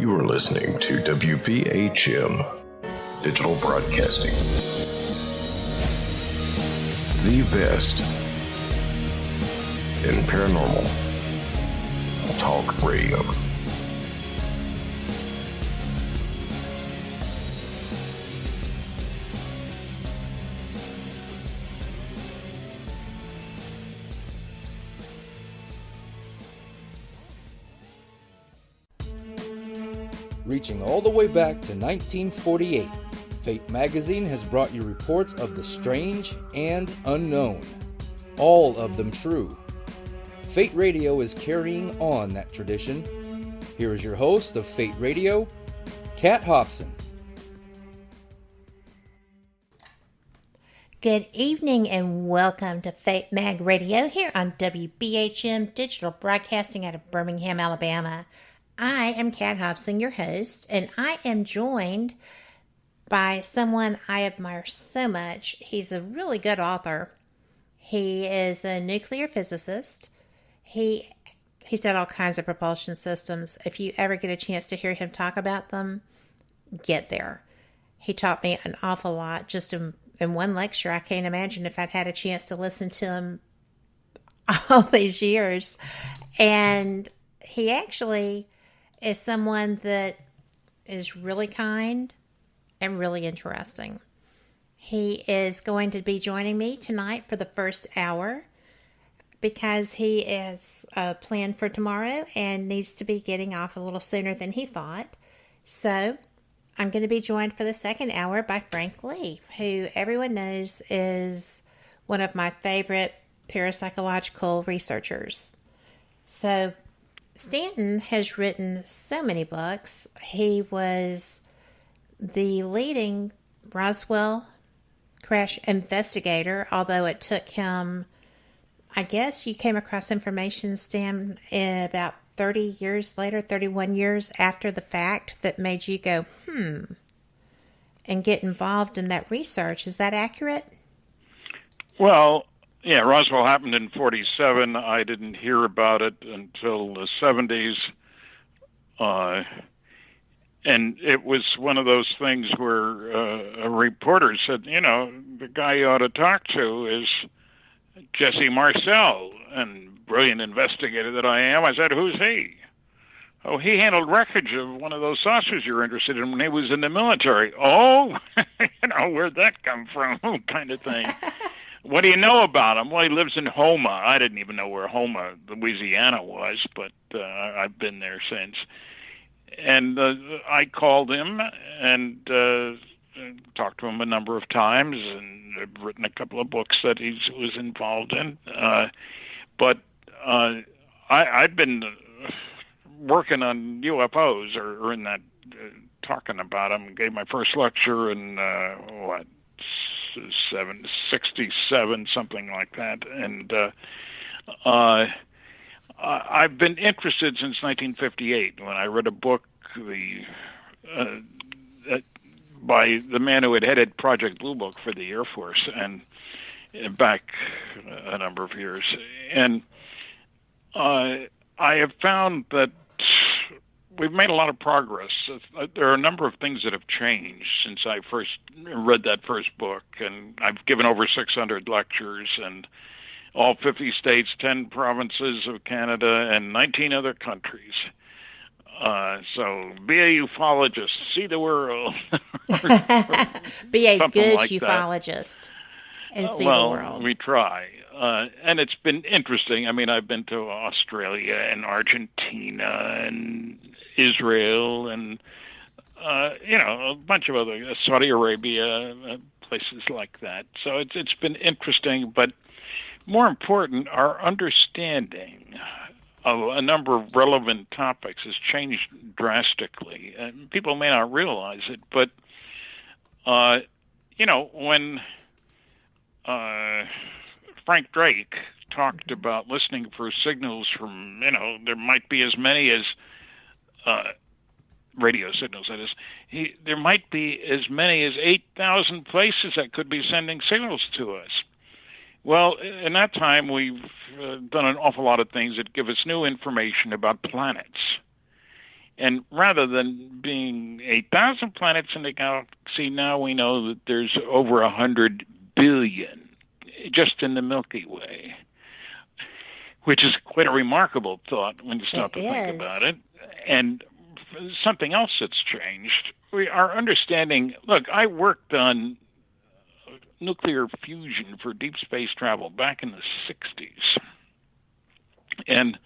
You are listening to WPHM Digital Broadcasting, the best in paranormal talk radio. Reaching all the way back to 1948, Fate magazine has brought you reports of the strange and unknown, all of them true. Fate Radio is carrying on that tradition. Here is your host of Fate Radio, Kat Hobson. Good evening and welcome to Fate Mag Radio here on WBHM Digital Broadcasting out of Birmingham, Alabama. I am Kat Hobson, your host, and I am joined by someone I admire so much. He's a really good author. He is a nuclear physicist. He's done all kinds of propulsion systems. If you ever get a chance to hear him talk about them, get there. He taught me an awful lot just in one lecture. I can't imagine if I'd had a chance to listen to him all these years. And he actually is someone that is really kind and really interesting. He is going to be joining me tonight for the first hour because he is planned for tomorrow and needs to be getting off a little sooner than he thought. So I'm going to be joined for the second hour by Frank Lee, who everyone knows is one of my favorite parapsychological researchers. So Stanton has written so many books. He was the leading Roswell crash investigator, although it took him, I guess you came across information, Stan, about 30 years later, 31 years after the fact that made you go, and get involved in that research. Is that accurate? Well, yeah, Roswell happened in 1947. I didn't hear about it until the 1970s. And it was one of those things where a reporter said, the guy you ought to talk to is Jesse Marcel. And brilliant investigator that I am, I said, who's he? Oh, he handled wreckage of one of those saucers you're interested in when he was in the military. Oh, where'd that come from? Kind of thing. What do you know about him? Well, he lives in Houma. I didn't even know where Houma, Louisiana was, but I've been there since. And I called him and talked to him a number of times, and I've written a couple of books that he was involved in. But I've been working on UFOs, or in that, talking about them. Gave my first lecture in, 67, something like that. And I've been interested since 1958 when I read a book by the man who had headed Project Blue Book for the Air Force, and back a number of years. And I have found that we've made a lot of progress. There are a number of things that have changed since I first read that first book, and I've given over 600 lectures in all 50 states, 10 provinces of Canada, and 19 other countries. So be a ufologist, see the world. Be a good like ufologist and see the world. We try. And it's been interesting. I mean, I've been to Australia and Argentina and Israel and, a bunch of other, Saudi Arabia, places like that. So it's been interesting, but more important, our understanding of a number of relevant topics has changed drastically. And people may not realize it, but, when Frank Drake talked about listening for signals from, there might be as many as radio signals, that is. There might be as many as 8,000 places that could be sending signals to us. Well, in that time, we've done an awful lot of things that give us new information about planets. And rather than being 8,000 planets in the galaxy, now we know that there's over 100 billion just in the Milky Way, which is quite a remarkable thought when you stop to think about it. And something else that's changed, our understanding, look, I worked on nuclear fusion for deep space travel back in the 60s. And,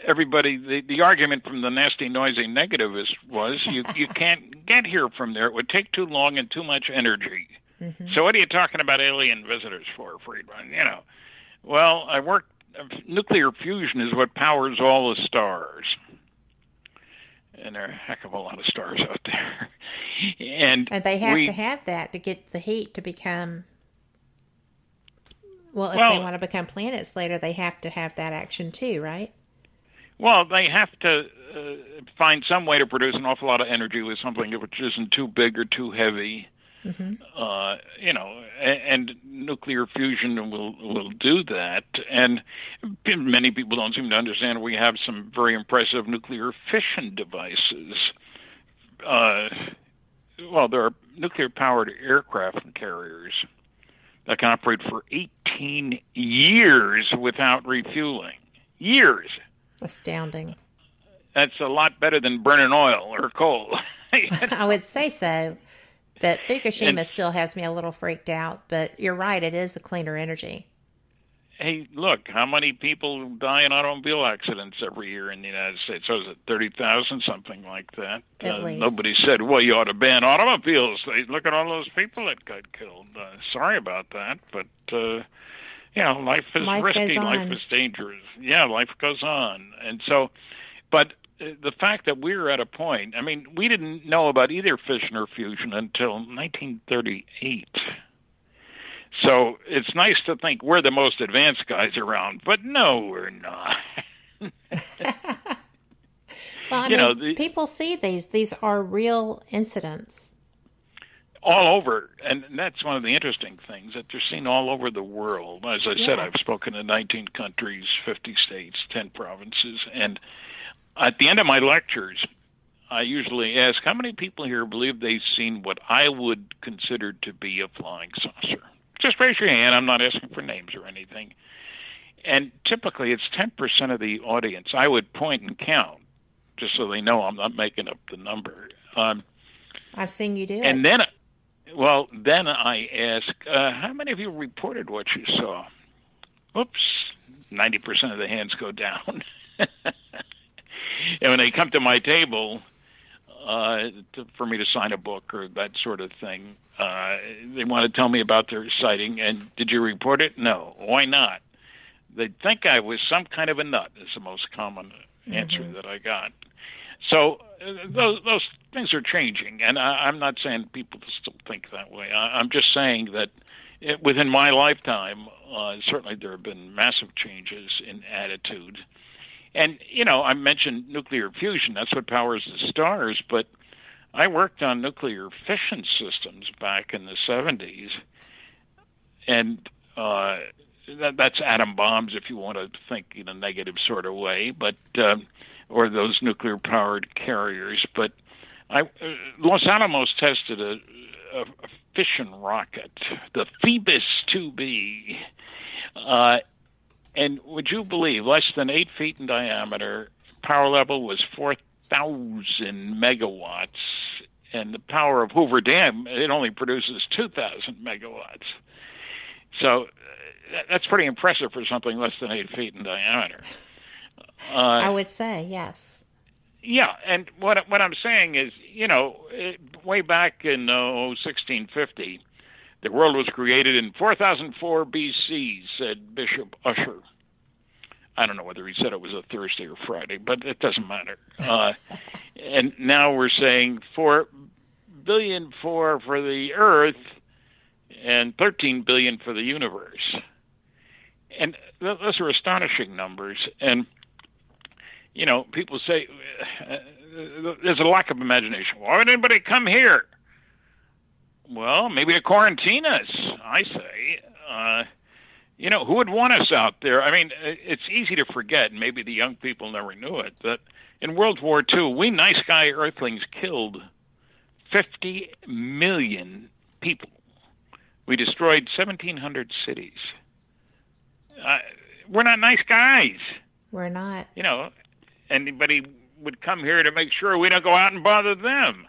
everybody, the argument from the nasty, noisy negativist was you can't get here from there. It would take too long and too much energy. Mm-hmm. So what are you talking about alien visitors for, Friedman? Well, nuclear fusion is what powers all the stars. And there are a heck of a lot of stars out there. And they have to have that to get the heat to become... Well, if they want to become planets later, they have to have that action too, right? Well, they have to find some way to produce an awful lot of energy with something which isn't too big or too heavy. Mm-hmm. And nuclear fusion will do that. And many people don't seem to understand we have some very impressive nuclear fission devices. There are nuclear-powered aircraft carriers that can operate for 18 years without refueling. Years. Astounding. That's a lot better than burning oil or coal. I would say so. But Fukushima still has me a little freaked out. But you're right, it is a cleaner energy. Hey, look, how many people die in automobile accidents every year in the United States? So is it 30,000, something like that? At least. Nobody said, well, you ought to ban automobiles. Look at all those people that got killed. Sorry about that, but, life is risky, life is dangerous. Yeah, life goes on. And so, but the fact that we're at a point, we didn't know about either fission or fusion until 1938. So it's nice to think we're the most advanced guys around, but no, we're not. Well, people see these. These are real incidents. All over, and that's one of the interesting things, that they're seen all over the world. As I said, I've spoken in 19 countries, 50 states, 10 provinces, and at the end of my lectures, I usually ask, how many people here believe they've seen what I would consider to be a flying saucer? Just raise your hand. I'm not asking for names or anything. And typically it's 10% of the audience. I would point and count, just so they know I'm not making up the number. I've seen you do it. And then I ask, how many of you reported what you saw? Oops, 90% of the hands go down. And when they come to my table for me to sign a book or that sort of thing, they want to tell me about their sighting. And did you report it? No. Why not? They'd think I was some kind of a nut, is the most common answer that I got. So those things are changing, and I'm not saying people still think that way. I'm just saying that within my lifetime, certainly there have been massive changes in attitude. And, I mentioned nuclear fusion. That's what powers the stars, but I worked on nuclear fission systems back in the 70s, and that's atom bombs, if you want to think in a negative sort of way, but or those nuclear-powered carriers. But Los Alamos tested a fission rocket, the Phoebus 2B, and would you believe, less than 8 feet in diameter, power level was 4,000 megawatts, and the power of Hoover Dam, it only produces 2,000 megawatts. So that's pretty impressive for something less than 8 feet in diameter. I would say, yes. Yeah, and what I'm saying is, way back in 1650, the world was created in 4004 B.C., said Bishop Ussher. I don't know whether he said it was a Thursday or Friday, but it doesn't matter. And now we're saying 4 billion for the Earth and 13 billion for the universe. And those are astonishing numbers. And, people say there's a lack of imagination. Why would anybody come here? Well, maybe to quarantine us, I say. Who would want us out there? I mean, it's easy to forget, and maybe the young people never knew it, that in World War II, we nice guy Earthlings killed 50 million people. We destroyed 1,700 cities. We're not nice guys. We're not. Anybody would come here to make sure we don't go out and bother them.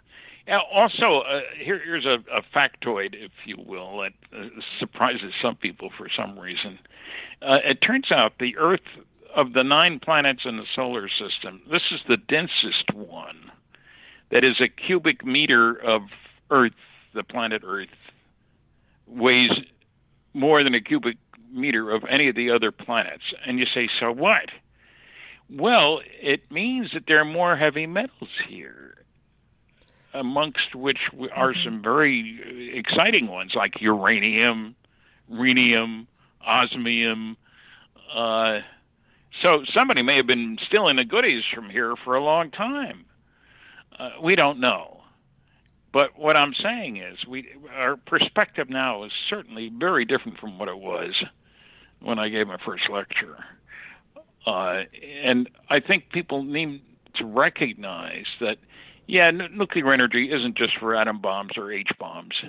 Also, here's a factoid, if you will, that surprises some people for some reason. It turns out the Earth, of the 9 planets in the solar system, this is the densest one. That is a cubic meter of Earth, the planet Earth, weighs more than a cubic meter of any of the other planets. And you say, so what? Well, it means that there are more heavy metals here, amongst which are some very exciting ones like uranium, rhenium, osmium. So somebody may have been stealing the goodies from here for a long time. We don't know. But what I'm saying is our perspective now is certainly very different from what it was when I gave my first lecture. And I think people need to recognize that, nuclear energy isn't just for atom bombs or H-bombs.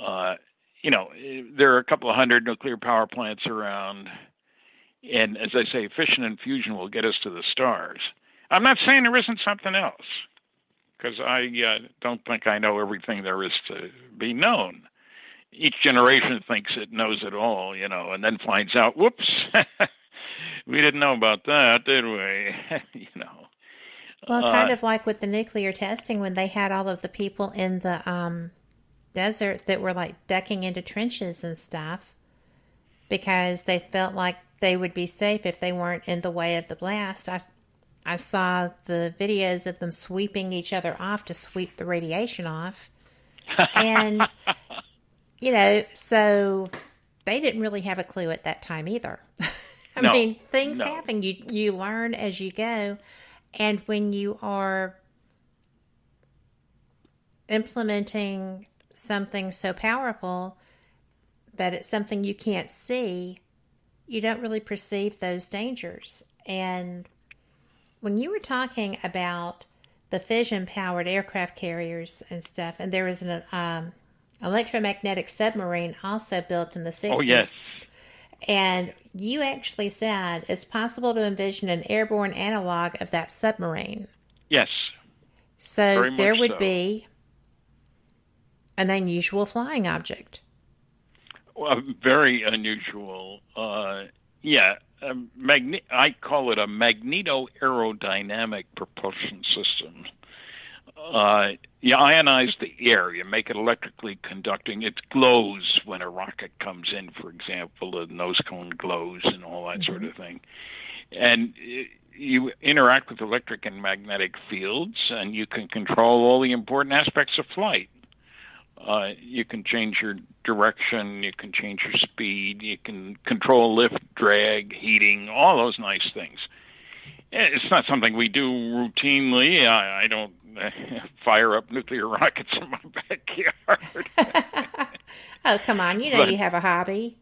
There are a couple of hundred nuclear power plants around. And as I say, fission and fusion will get us to the stars. I'm not saying there isn't something else, because I don't think I know everything there is to be known. Each generation thinks it knows it all, and then finds out, whoops, we didn't know about that, did we? Well, kind of like with the nuclear testing, when they had all of the people in the desert that were like ducking into trenches and stuff because they felt like they would be safe if they weren't in the way of the blast. I saw the videos of them sweeping each other off to sweep the radiation off. And, so they didn't really have a clue at that time either. I mean, things happen. You learn as you go. And when you are implementing something so powerful, but it's something you can't see, you don't really perceive those dangers. And when you were talking about the fission-powered aircraft carriers and stuff, and there was an electromagnetic submarine also built in the 60s. Oh, yes. And you actually said it's possible to envision an airborne analog of that submarine. Yes. So there would be an unusual flying object. Well, very unusual. I call it a magneto-aerodynamic propulsion system. You ionize the air, you make it electrically conducting. It glows when a rocket comes in, for example. The nose cone glows and all that sort of thing. And you interact with electric and magnetic fields, and you can control all the important aspects of flight. You can change your direction, you can change your speed, you can control lift, drag, heating, all those nice things. It's not something we do routinely. I don't fire up nuclear rockets in my backyard. Oh, come on. You have a hobby.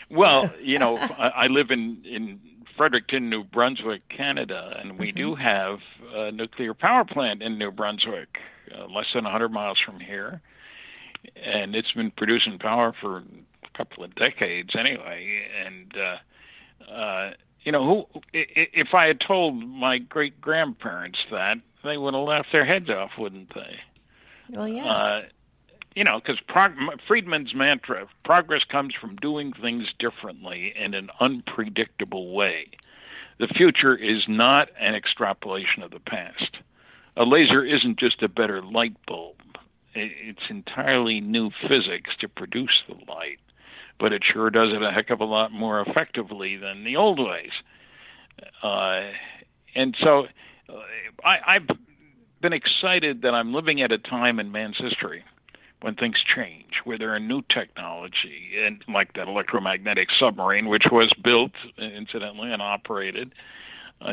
Well, I live in Fredericton, New Brunswick, Canada, and we do have a nuclear power plant in New Brunswick, less than 100 miles from here. And it's been producing power for a couple of decades anyway. And, if I had told my great-grandparents that, they would have laughed their heads off, wouldn't they? Well, yes. Because Friedman's mantra, progress comes from doing things differently in an unpredictable way. The future is not an extrapolation of the past. A laser isn't just a better light bulb. It's entirely new physics to produce the light, but it sure does it a heck of a lot more effectively than the old ways. And so I've been excited that I'm living at a time in man's history when things change, where there are new technology, and like that electromagnetic submarine, which was built, incidentally, and operated.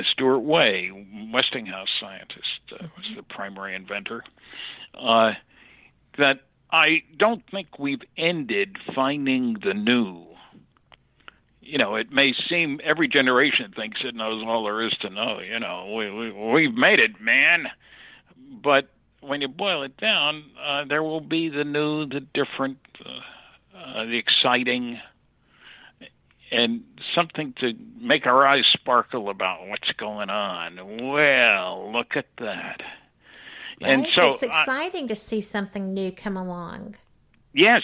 Stuart Way, Westinghouse scientist, was the primary inventor. That I don't think we've ended finding the new it may seem every generation thinks it knows all there is to know. We've made it, man. But when you boil it down, there will be the new, the different, the exciting, and something to make our eyes sparkle about what's going on. Well, look at that. Right? And so it's exciting to see something new come along. Yes,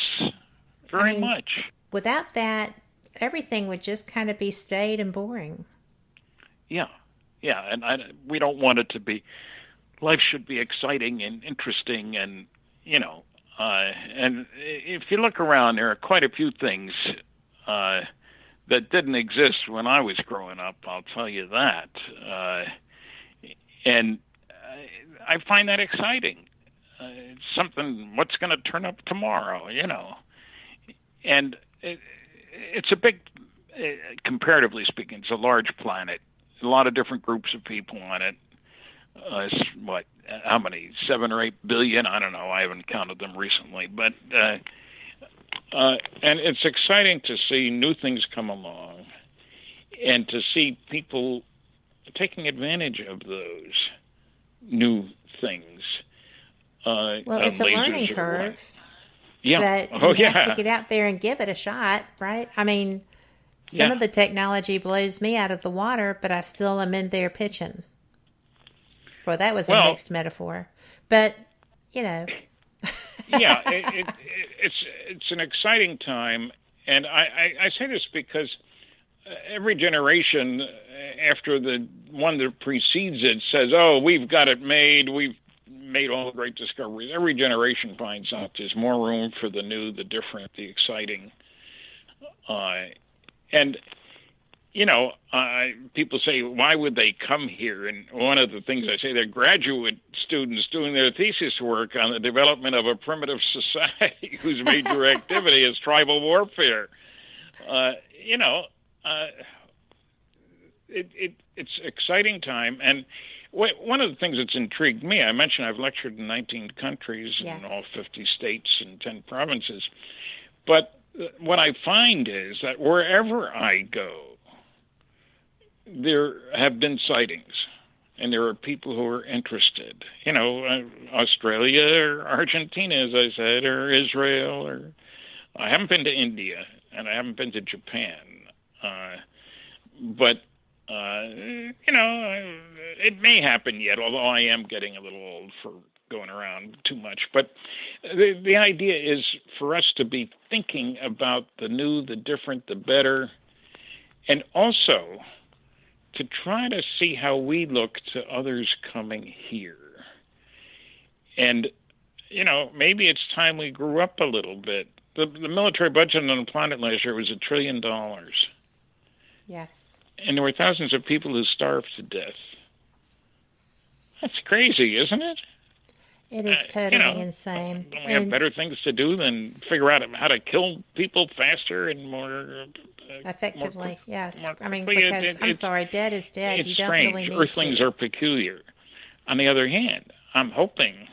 very much. Without that, everything would just kind of be staid and boring. Yeah, and we don't want it to be. Life should be exciting and interesting, and and if you look around, there are quite a few things that didn't exist when I was growing up. I'll tell you that, and I find that exciting. Something, what's going to turn up tomorrow, and it's a big, comparatively speaking, it's a large planet, a lot of different groups of people on it. How many? 7 or 8 billion? I don't know. I haven't counted them recently, but and it's exciting to see new things come along, and to see people taking advantage of those new things. Well, it's a learning curve. Yeah. But you have to get out there and give it a shot, right? I mean, some of the technology blows me out of the water, but I still am in there pitching. Well, that was a mixed metaphor, but yeah, it's an exciting time, and I say this because every generation after the one that precedes it says, "Oh, we've got it made. We've made all great discoveries." Every generation finds out there's more room for the new, the different, the exciting, and. People say, why would they come here? And one of the things I say, they're graduate students doing their thesis work on the development of a primitive society whose major activity is tribal warfare. It's exciting time. And one of the things that's intrigued me, I mentioned I've lectured in 19 countries in all 50 states and 10 provinces. But what I find is that wherever I go, there have been sightings, and there are people who are interested. Australia or Argentina, as I said, or Israel, or I haven't been to India, and I haven't been to Japan. But it may happen yet, although I am getting a little old for going around too much. But the idea is for us to be thinking about the new, the different, the better, and also to try to see how we look to others coming here. And, maybe it's time we grew up a little bit. The military budget on the planet last year was $1 trillion. Yes. And there were thousands of people who starved to death. That's crazy, isn't it? It is totally insane. Don't we have better things to do than figure out how to kill people faster and more effectively? Yes. Because I'm sorry, dead is dead. It's you don't strange. really need Earthlings to. are peculiar. On the other hand, I'm hoping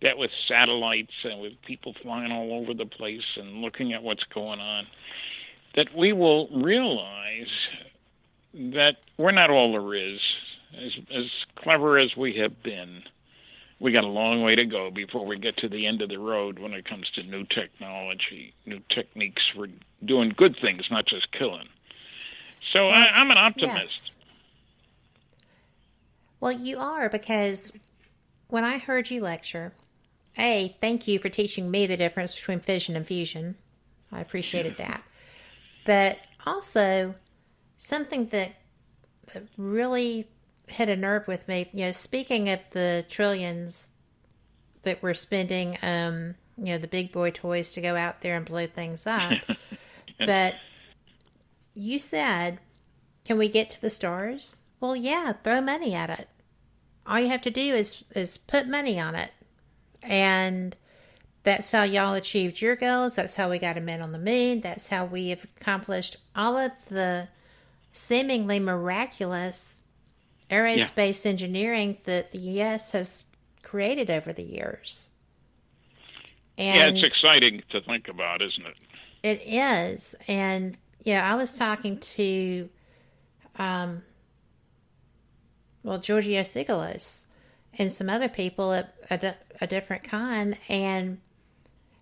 that with satellites and with people flying all over the place and looking at what's going on, that we will realize that we're not all there is. As clever as we have been, we got a long way to go before we get to the end of the road when it comes to new technology, new techniques for doing good things, not just killing. So I'm an optimist. Yes. Well, you are, because when I heard you lecture, thank you for teaching me the difference between fission and fusion. I appreciated that. But also, something that really hit a nerve with me, speaking of the trillions that we're spending, the big boy toys to go out there and blow things up. But you said, can we get to the stars? Well, yeah, throw money at it. All you have to do is put money on it. And that's how y'all achieved your goals. That's how we got a man on the moon. That's how we have accomplished all of the seemingly miraculous aerospace engineering that the U.S. has created over the years. And it's exciting to think about, isn't it? It is. And, I was talking to, Giorgio Sigalos and some other people at a different con, and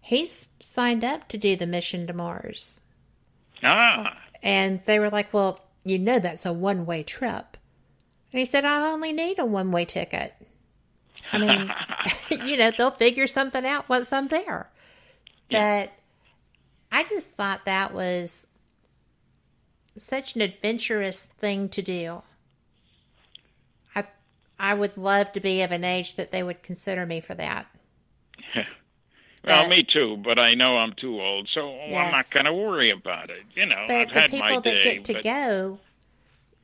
he's signed up to do the mission to Mars. And they were like, well, that's a one-way trip. And he said, I only need a one-way ticket. I mean, they'll figure something out once I'm there. Yeah. But I just thought that was such an adventurous thing to do. I would love to be of an age that they would consider me for that. Well, me too, but I know I'm too old, so I'm not going to worry about it. But I've had my day. But the people that get to go,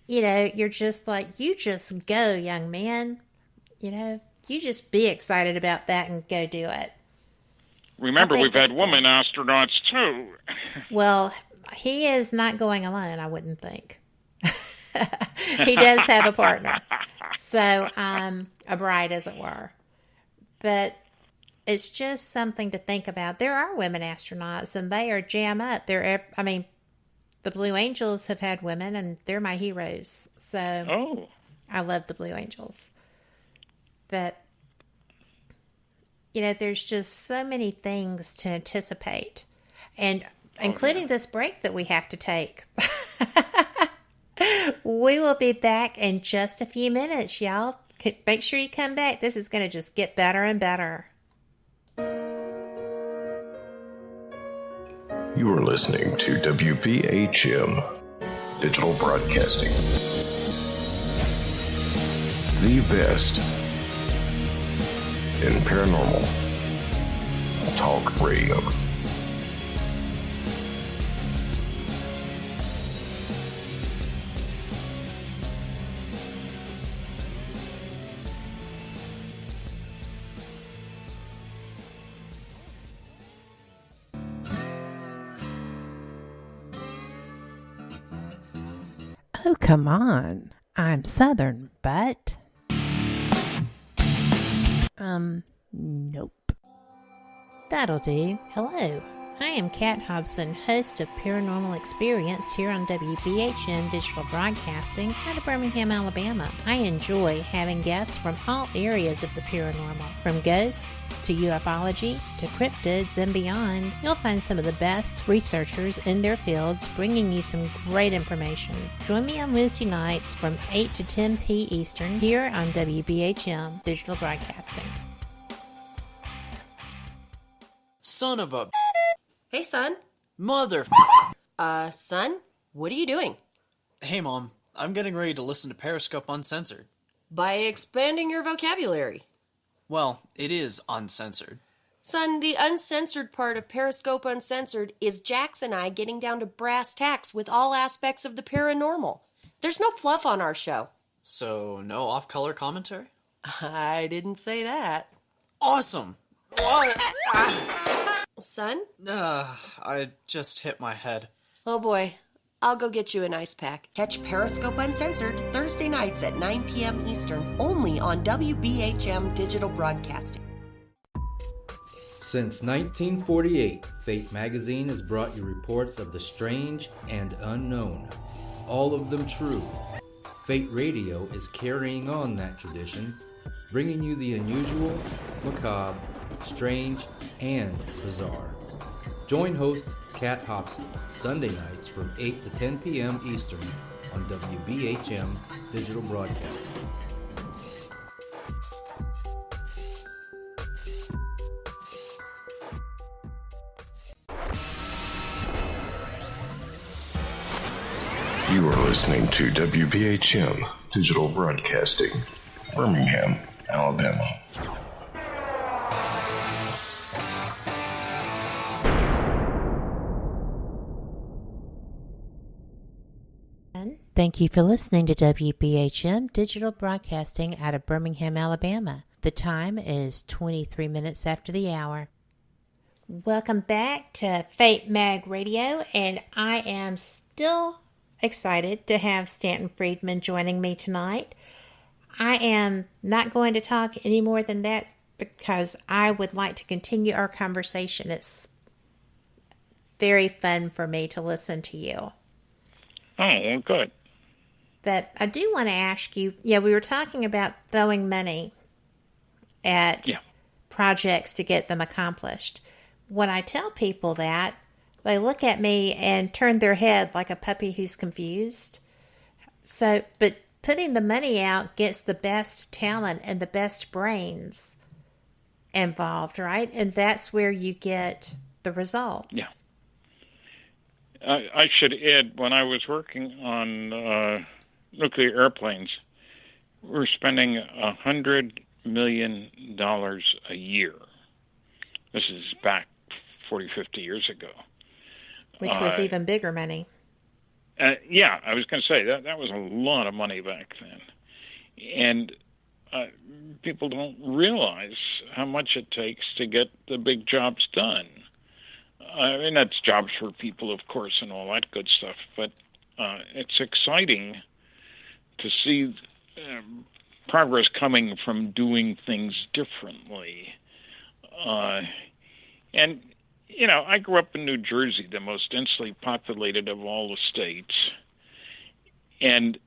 you're just like, you just go, young man. You just be excited about that and go do it. Remember, we've had women astronauts too. Well, he is not going alone, I wouldn't think. He does have a partner. So, a bride, as it were. But it's just something to think about. There are women astronauts, and they are jam up. The Blue Angels have had women, and they're my heroes. So, I love the Blue Angels. But, there's just so many things to anticipate, and including this break that we have to take. We will be back in just a few minutes, y'all. Make sure you come back. This is going to just get better and better. You are listening to WPHM Digital Broadcasting. The best in paranormal talk radio. Oh, come on. I'm Southern, but... Nope. That'll do. Hello. I am Kat Hobson, host of Paranormal Experience here on WBHM Digital Broadcasting out of Birmingham, Alabama. I enjoy having guests from all areas of the paranormal, from ghosts to ufology to cryptids and beyond. You'll find some of the best researchers in their fields bringing you some great information. Join me on Wednesday nights from 8 to 10 p. Eastern here on WBHM Digital Broadcasting. Son of a... Hey, son. Mother... Son? What are you doing? Hey, Mom. I'm getting ready to listen to Periscope Uncensored. By expanding your vocabulary. Well, it is uncensored. Son, the uncensored part of Periscope Uncensored is Jax and I getting down to brass tacks with all aspects of the paranormal. There's no fluff on our show. So, no off-color commentary? I didn't say that. Awesome! Son? I just hit my head. Oh boy. I'll go get you an ice pack. Catch Periscope Uncensored Thursday nights at 9 p.m. Eastern, only on WBHM Digital Broadcasting. Since 1948, Fate magazine has brought you reports of the strange and unknown, all of them true. Fate Radio is carrying on that tradition, bringing you the unusual, macabre, strange, and bizarre. Join host Kat Hobson Sunday nights from 8 to 10 p.m. Eastern on WBHM Digital Broadcasting. You are listening to WPHM Digital Broadcasting, Birmingham, Alabama. Thank you for listening to WBHM Digital Broadcasting out of Birmingham, Alabama. The time is 23 minutes after the hour. Welcome back to Fate Mag Radio, and I am still excited to have Stanton Friedman joining me tonight. I am not going to talk any more than that because I would like to continue our conversation. It's very fun for me to listen to you. Oh, well, good. But I do want to ask you, we were talking about throwing money at projects to get them accomplished. When I tell people that, they look at me and turn their head like a puppy who's confused. So, but putting the money out gets the best talent and the best brains involved, right? And that's where you get the results. Yeah. I should add, when I was working on nuclear airplanes, we were spending $100 million a year. This is back 40, 50 years ago. Which was even bigger money. Yeah, I was going to say, that was a lot of money back then. And people don't realize how much it takes to get the big jobs done. I mean, that's jobs for people, of course, and all that good stuff. But it's exciting to see progress coming from doing things differently. And, you know, I grew up in New Jersey, the most densely populated of all the states. And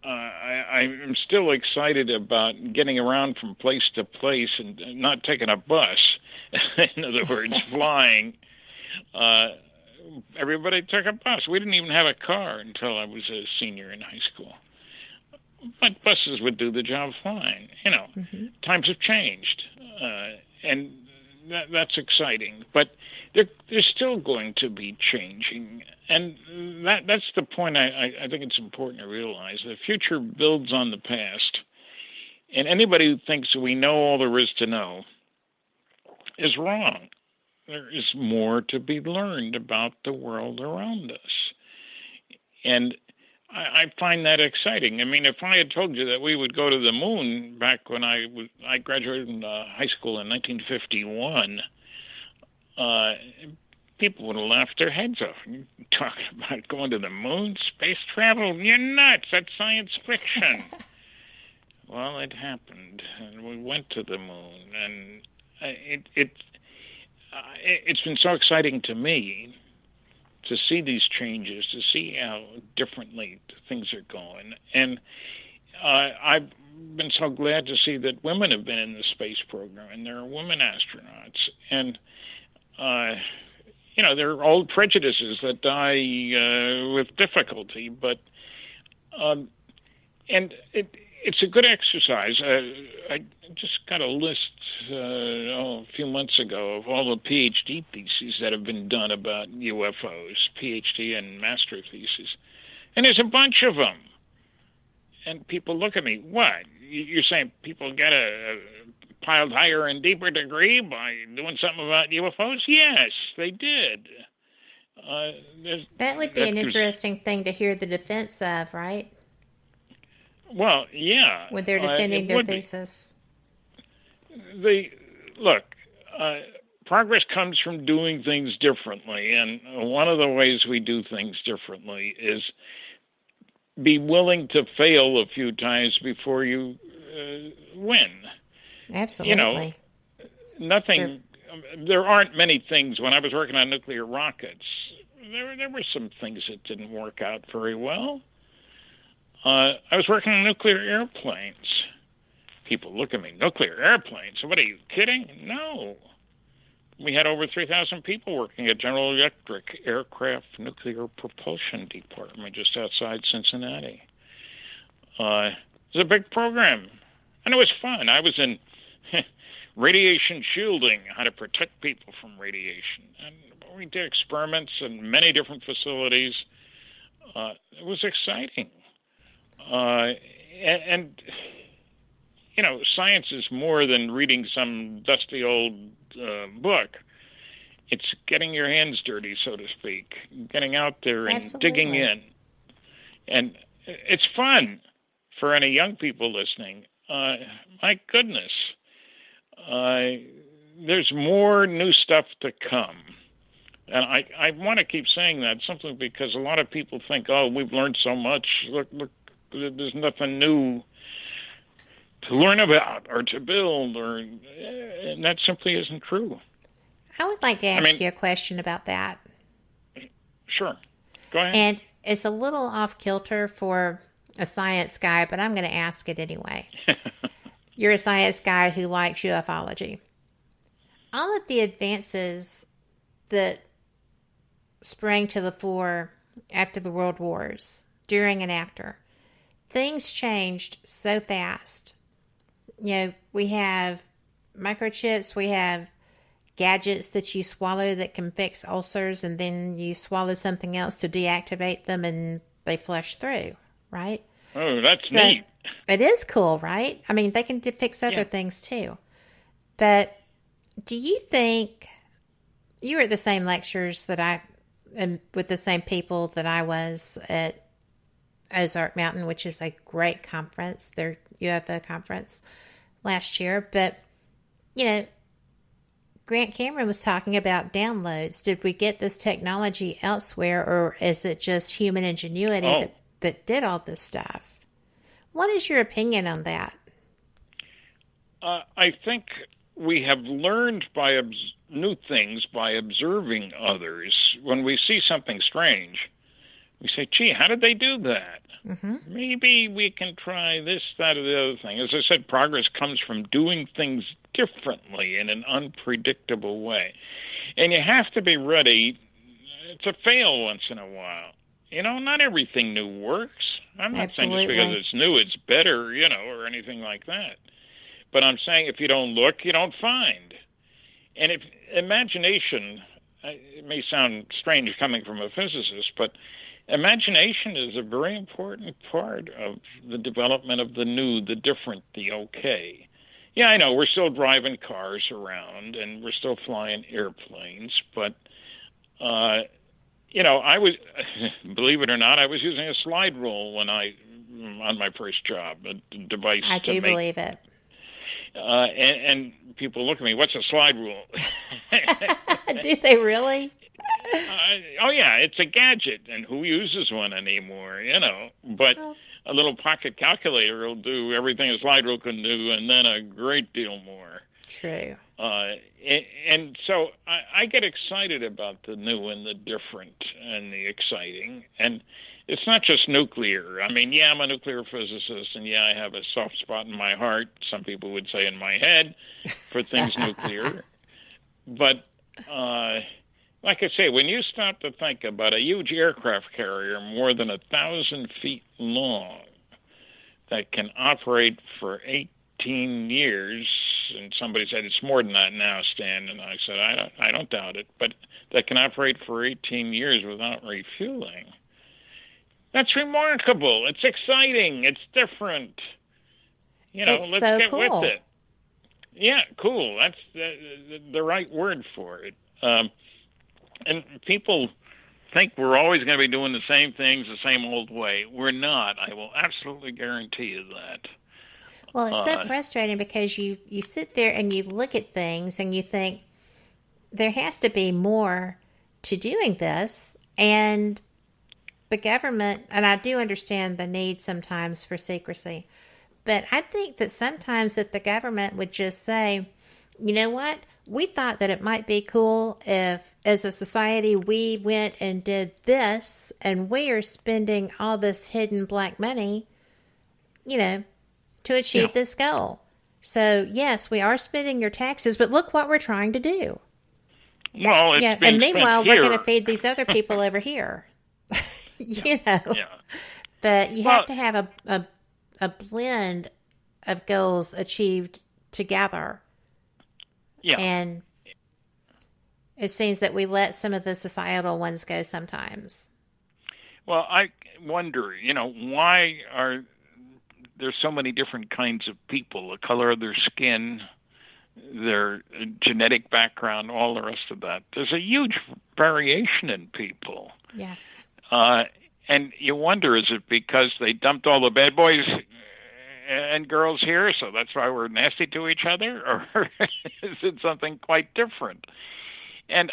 I'm still excited about getting around from place to place and not taking a bus. In other words, flying. Everybody took a bus. We didn't even have a car until I was a senior in high school. But buses would do the job fine. You know, times have changed. And that's exciting. But they're still going to be changing. And that's the point I think it's important to realize. The future builds on the past. And anybody who thinks we know all there is to know is wrong. There is more to be learned about the world around us. And I find that exciting. I mean, if I had told you that we would go to the moon back when I graduated in high school in 1951, people would have laughed their heads off. You talking about going to the moon, space travel? You're nuts. That's science fiction. Well, it happened, and we went to the moon, and it's been so exciting to me to see these changes, to see how differently things are going. And I've been so glad to see that women have been in the space program, and there are women astronauts. And, you know, there are old prejudices that die with difficulty, but and it's a good exercise. I just got a list a few months ago of all the PhD theses that have been done about UFOs, PhD and master theses. And there's a bunch of them. And people look at me, what? You're saying people get a piled higher and deeper degree by doing something about UFOs? Yes, they did. That would be an interesting thing to hear the defense of, right? Well, yeah. When they're defending their thesis. Progress comes from doing things differently, and one of the ways we do things differently is be willing to fail a few times before you win. Absolutely. You know, nothing. There aren't many things. When I was working on nuclear rockets, there were some things that didn't work out very well. I was working on nuclear airplanes. People look at me, nuclear airplanes? What, are you kidding? No. We had over 3,000 people working at General Electric Aircraft Nuclear Propulsion Department just outside Cincinnati. It was a big program, and it was fun. I was in radiation shielding, how to protect people from radiation. And we did experiments in many different facilities. It was exciting. And, you know, science is more than reading some dusty old book. It's getting your hands dirty, so to speak, getting out there and digging in. And it's fun for any young people listening. My goodness, there's more new stuff to come. And I want to keep saying that simply because a lot of people think, oh, we've learned so much. Look, there's nothing new to learn about or to build, and that simply isn't true. I would like to ask you a question about that. Sure. Go ahead. it's a little off kilter for a science guy, but I'm going to ask it anyway. You're a science guy who likes ufology. All of the advances that sprang to the fore after the World Wars, during and after, things changed so fast. You know, we have microchips, we have gadgets that you swallow that can fix ulcers, and then you swallow something else to deactivate them and they flush through, right? Oh, that's neat. It is cool, right? I mean, they can fix other things too. But do you think you were at the same lectures that I am with the same people that I was at Ozark Mountain, which is a great conference, their UFO conference last year. But, you know, Grant Cameron was talking about downloads. Did we get this technology elsewhere, or is it just human ingenuity that did all this stuff? What is your opinion on that? I think we have learned by new things by observing others. When we see something strange, we say, gee, how did they do that? Mm-hmm. Maybe we can try this, that, or the other thing. As I said, progress comes from doing things differently in an unpredictable way. And you have to be ready to fail once in a while. You know, not everything new works. I'm not saying just because it's new, it's better, you know, or anything like that. But I'm saying if you don't look, you don't find. And if imagination, it may sound strange coming from a physicist, but imagination is a very important part of the development of the new, the different, the okay. Yeah, I know, we're still driving cars around and we're still flying airplanes, but, you know, I was, believe it or not, I was using a slide rule on my first job, a device. I do believe it. And people look at me, what's a slide rule? Do they really? Oh, yeah, it's a gadget, and who uses one anymore, you know? But a little pocket calculator will do everything a slide rule can do, and then a great deal more. True. And so I get excited about the new and the different and the exciting. And it's not just nuclear. I mean, yeah, I'm a nuclear physicist, and yeah, I have a soft spot in my heart, some people would say in my head, for things nuclear. But like I say, when you stop to think about a huge aircraft carrier more than 1,000 feet long that can operate for 18 years, and somebody said it's more than that now, Stan, and I said I don't doubt it, but that can operate for 18 years without refueling. That's remarkable. It's exciting. It's different. You know, let's get with it. Yeah, cool. That's the right word for it. And people think we're always going to be doing the same things the same old way. We're not. I will absolutely guarantee you that. Well, it's so frustrating because you sit there and you look at things and you think there has to be more to doing this. And the government, and I do understand the need sometimes for secrecy, but I think that sometimes if the government would just say, you know what, we thought that it might be cool if, as a society, we went and did this, and we are spending all this hidden black money, you know, to achieve this goal. So, yes, we are spending your taxes, but look what we're trying to do. Well, it's been and meanwhile, we're going to feed these other people over here. you know. Yeah. But you have to have a blend of goals achieved together. Yeah. And it seems that we let some of the societal ones go sometimes. Well, I wonder, you know, why are there so many different kinds of people, the color of their skin, their genetic background, all the rest of that. There's a huge variation in people. Yes. And you wonder, is it because they dumped all the bad boys and girls here, so that's why we're nasty to each other? Or is it something quite different? And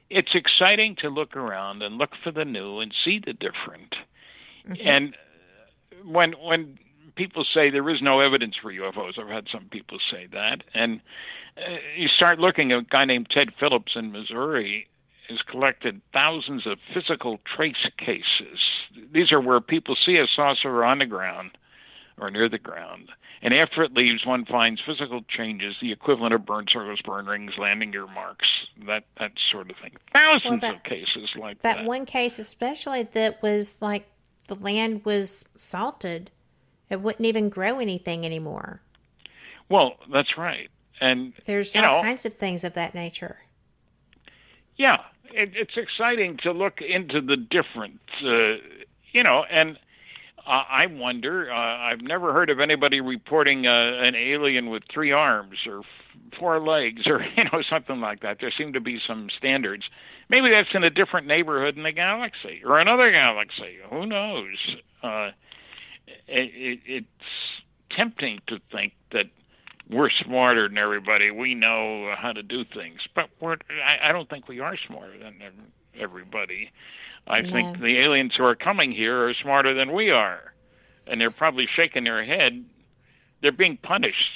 it's exciting to look around and look for the new and see the different. Mm-hmm. And when people say there is no evidence for UFOs, I've had some people say that, and you start looking at a guy named Ted Phillips in Missouri, has collected thousands of physical trace cases. These are where people see a saucer on the ground or near the ground, and after it leaves, one finds physical changes, the equivalent of burn circles, burn rings, landing gear marks, that sort of thing. Thousands of cases like that. That one case especially that was like the land was salted. It wouldn't even grow anything anymore. Well, that's right. And there's all kinds of things of that nature. Yeah, it's exciting to look into the different, and I wonder, I've never heard of anybody reporting an alien with 3 arms or 4 legs or, something like that. There seem to be some standards. Maybe that's in a different neighborhood in the galaxy or another galaxy. Who knows? It's tempting to think that we're smarter than everybody. We know how to do things, but I don't think we are smarter than everybody. I think the aliens who are coming here are smarter than we are, and they're probably shaking their head. They're being punished.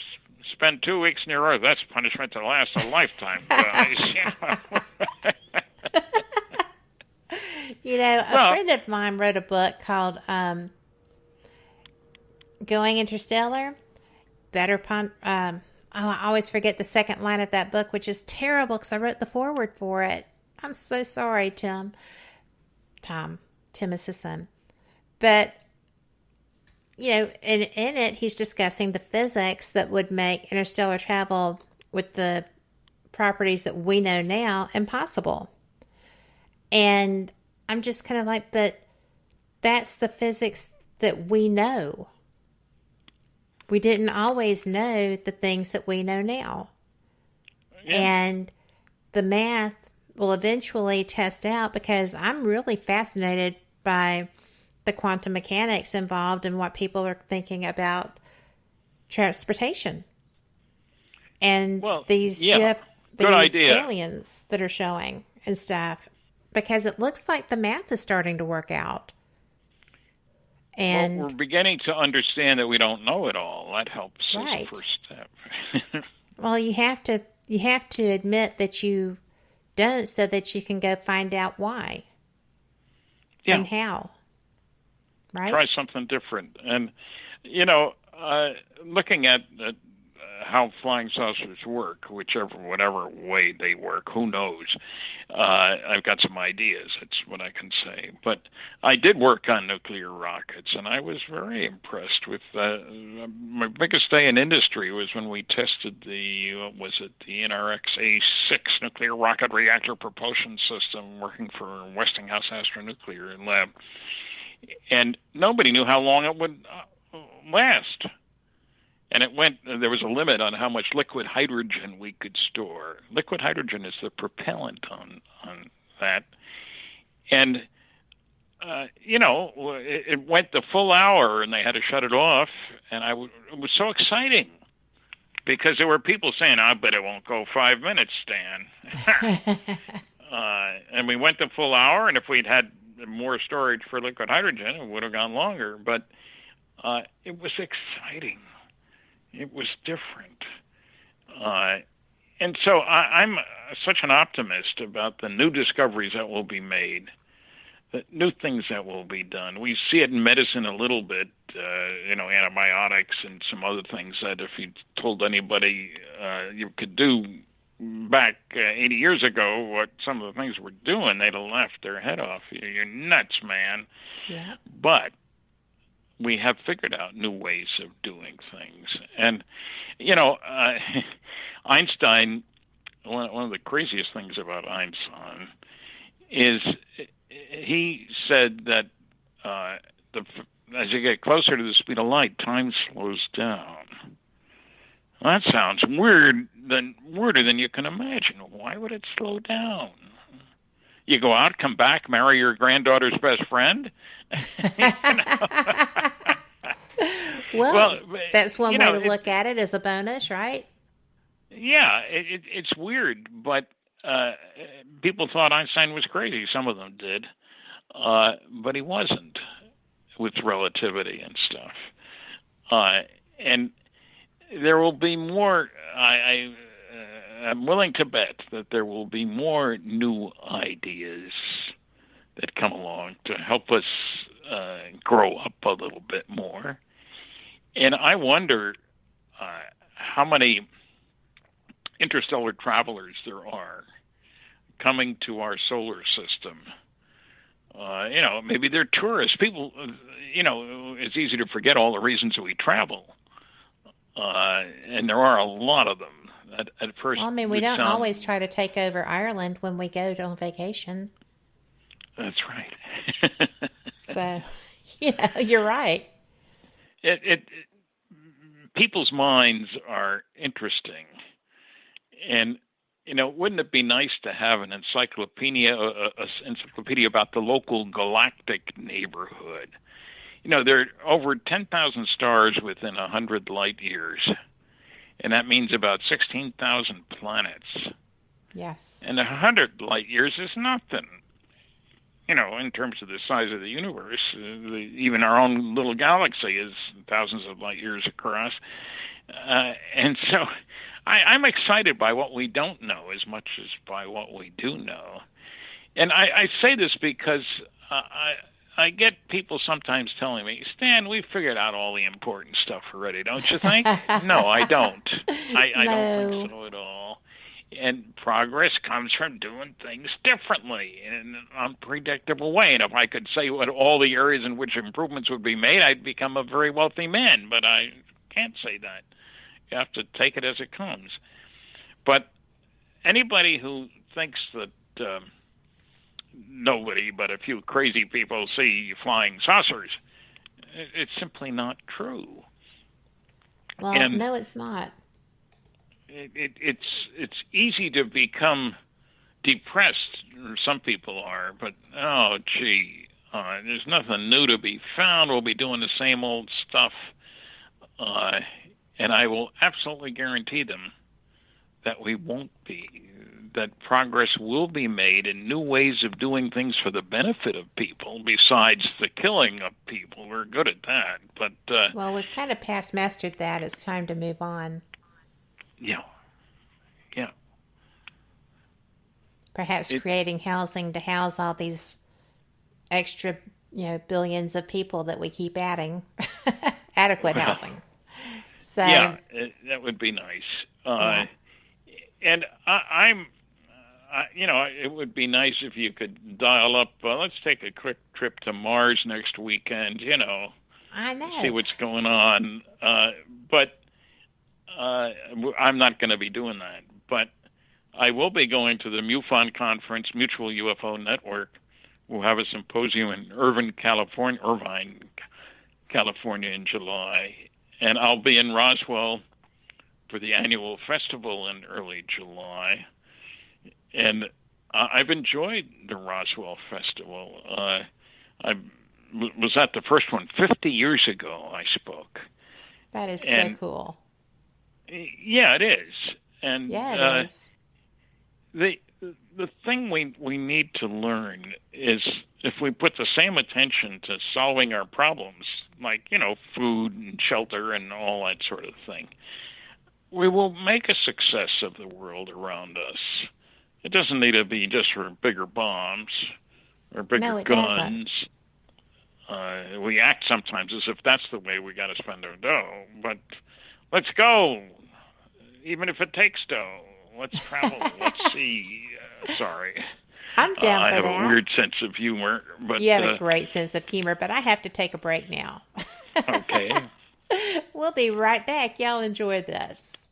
Spend 2 weeks near Earth. That's punishment that lasts a lifetime, guys. A friend of mine wrote a book called Going Interstellar. I always forget the second line of that book, which is terrible because I wrote the foreword for it. I'm so sorry, Tim. Tim is his son. But, in it, he's discussing the physics that would make interstellar travel with the properties that we know now impossible. And I'm just kind of like, but that's the physics that we know. We didn't always know the things that we know now. Yeah. And the math will eventually test out, because I'm really fascinated by the quantum mechanics involved in what people are thinking about transportation. And these aliens that are showing and stuff, because it looks like the math is starting to work out. And we're beginning to understand that we don't know it all. That helps as a first step. Well, you have to admit that you don't, so that you can go find out why and how. Right? Try something different. And, looking at how flying saucers work, whatever way they work, who knows? I've got some ideas. That's what I can say. But I did work on nuclear rockets, and I was very impressed with my biggest day in industry was when we tested the NRX A6 nuclear rocket reactor propulsion system working for Westinghouse Astronuclear Lab. And nobody knew how long it would last. And there was a limit on how much liquid hydrogen we could store. Liquid hydrogen is the propellant on that. And, it went the full hour and they had to shut it off. And it was so exciting because there were people saying, I bet it won't go 5 minutes, Stan. And we went the full hour, and if we'd had more storage for liquid hydrogen, it would have gone longer. But it was exciting. It was different. And so I'm such an optimist about the new discoveries that will be made, the new things that will be done. We see it in medicine a little bit, antibiotics and some other things that if you told anybody you could do back 80 years ago what some of the things we're doing, they'd have laughed their head off. You're nuts, man. Yeah. But we have figured out new ways of doing things. And, Einstein, one of the craziest things about Einstein is he said that as you get closer to the speed of light, time slows down. Well, that sounds weirder than you can imagine. Why would it slow down? You go out, come back, marry your granddaughter's best friend? Well, that's one way to look at it as a bonus, right? Yeah, it's weird, but people thought Einstein was crazy. Some of them did, but he wasn't with relativity and stuff. And there will be more. I'm willing to bet that there will be more new ideas that come along to help us grow up a little bit more. And I wonder how many interstellar travelers there are coming to our solar system. Maybe they're tourists. People, it's easy to forget all the reasons we travel. And there are a lot of them. At first, well, I mean, we don't always try to take over Ireland when we go on vacation. That's right. So, you're right. People's minds are interesting. And, wouldn't it be nice to have an encyclopedia about the local galactic neighborhood? There are over 10,000 stars within 100 light years, and that means about 16,000 planets. Yes. And 100 light years is nothing, in terms of the size of the universe. Even our own little galaxy is thousands of light years across. And so I'm excited by what we don't know as much as by what we do know. And I say this because I get people sometimes telling me, Stan, we've figured out all the important stuff already, don't you think? No, I don't. I don't think so at all. And progress comes from doing things differently in an unpredictable way. And if I could say what all the areas in which improvements would be made, I'd become a very wealthy man. But I can't say that. You have to take it as it comes. But anybody who thinks that nobody but a few crazy people see flying saucers, it's simply not true. Well, no, it's not. It's easy to become depressed, or some people are, but there's nothing new to be found. We'll be doing the same old stuff. And I will absolutely guarantee them that we won't be, that progress will be made in new ways of doing things for the benefit of people besides the killing of people. We're good at that. But well, we've kind of past mastered that. It's time to move on. Yeah. Perhaps creating housing to house all these extra, billions of people that we keep adding. Adequate housing. So yeah, that would be nice. And it would be nice if you could dial up. Let's take a quick trip to Mars next weekend. I know. See what's going on. But I'm not going to be doing that. But I will be going to the MUFON conference, Mutual UFO Network. We'll have a symposium in Irvine, California in July. And I'll be in Roswell for the annual festival in early July. And I've enjoyed the Roswell Festival. I was at the first one 50 years ago, I spoke. That is so cool. Yeah, it is. And yeah, it is. The thing we need to learn is if we put the same attention to solving our problems, like, food and shelter and all that sort of thing, we will make a success of the world around us. It doesn't need to be just for bigger bombs or bigger guns. We act sometimes as if that's the way we got to spend our dough, but let's go, even if it takes dough. Let's travel. Let's see. Sorry. I'm down for that. I have a weird sense of humor. But you have a great sense of humor, but I have to take a break now. Okay. We'll be right back. Y'all enjoy this.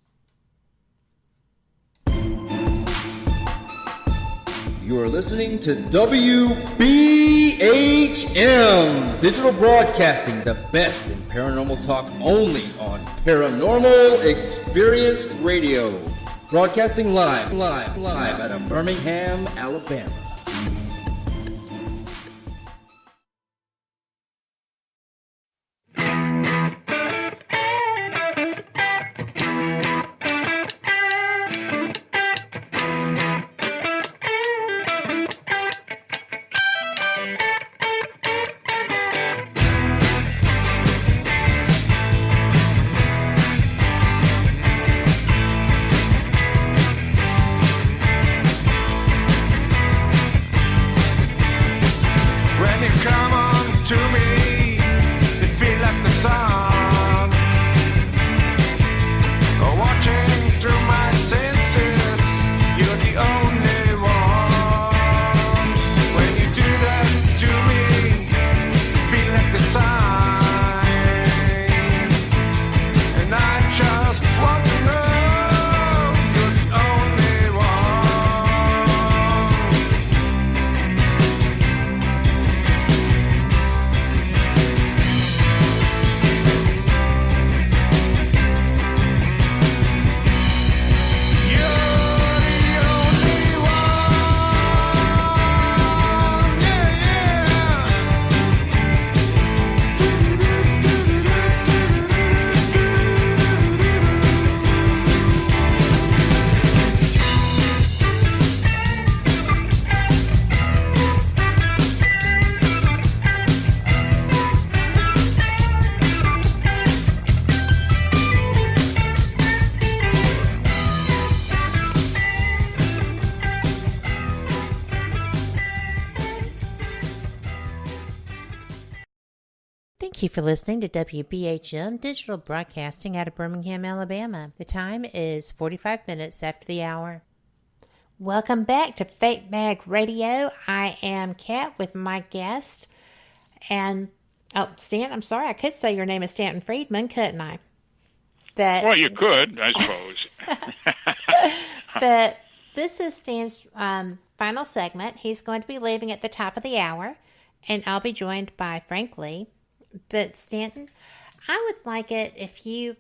You're listening to WBHM Digital Broadcasting, the best in paranormal talk, only on Paranormal Experience Radio. Broadcasting live out of Birmingham, Alabama. Thank you for listening to WBHM Digital Broadcasting out of Birmingham, Alabama. The time is 45 minutes after the hour. Welcome back to Fate Mag Radio. I am Kat with my guest. And, Stan, I'm sorry, I could say your name is Stanton Friedman, couldn't I? But, well, you could, I suppose. but this is Stan's final segment. He's going to be leaving at the top of the hour, and I'll be joined by Frank Lee. But Stanton, I would like it if you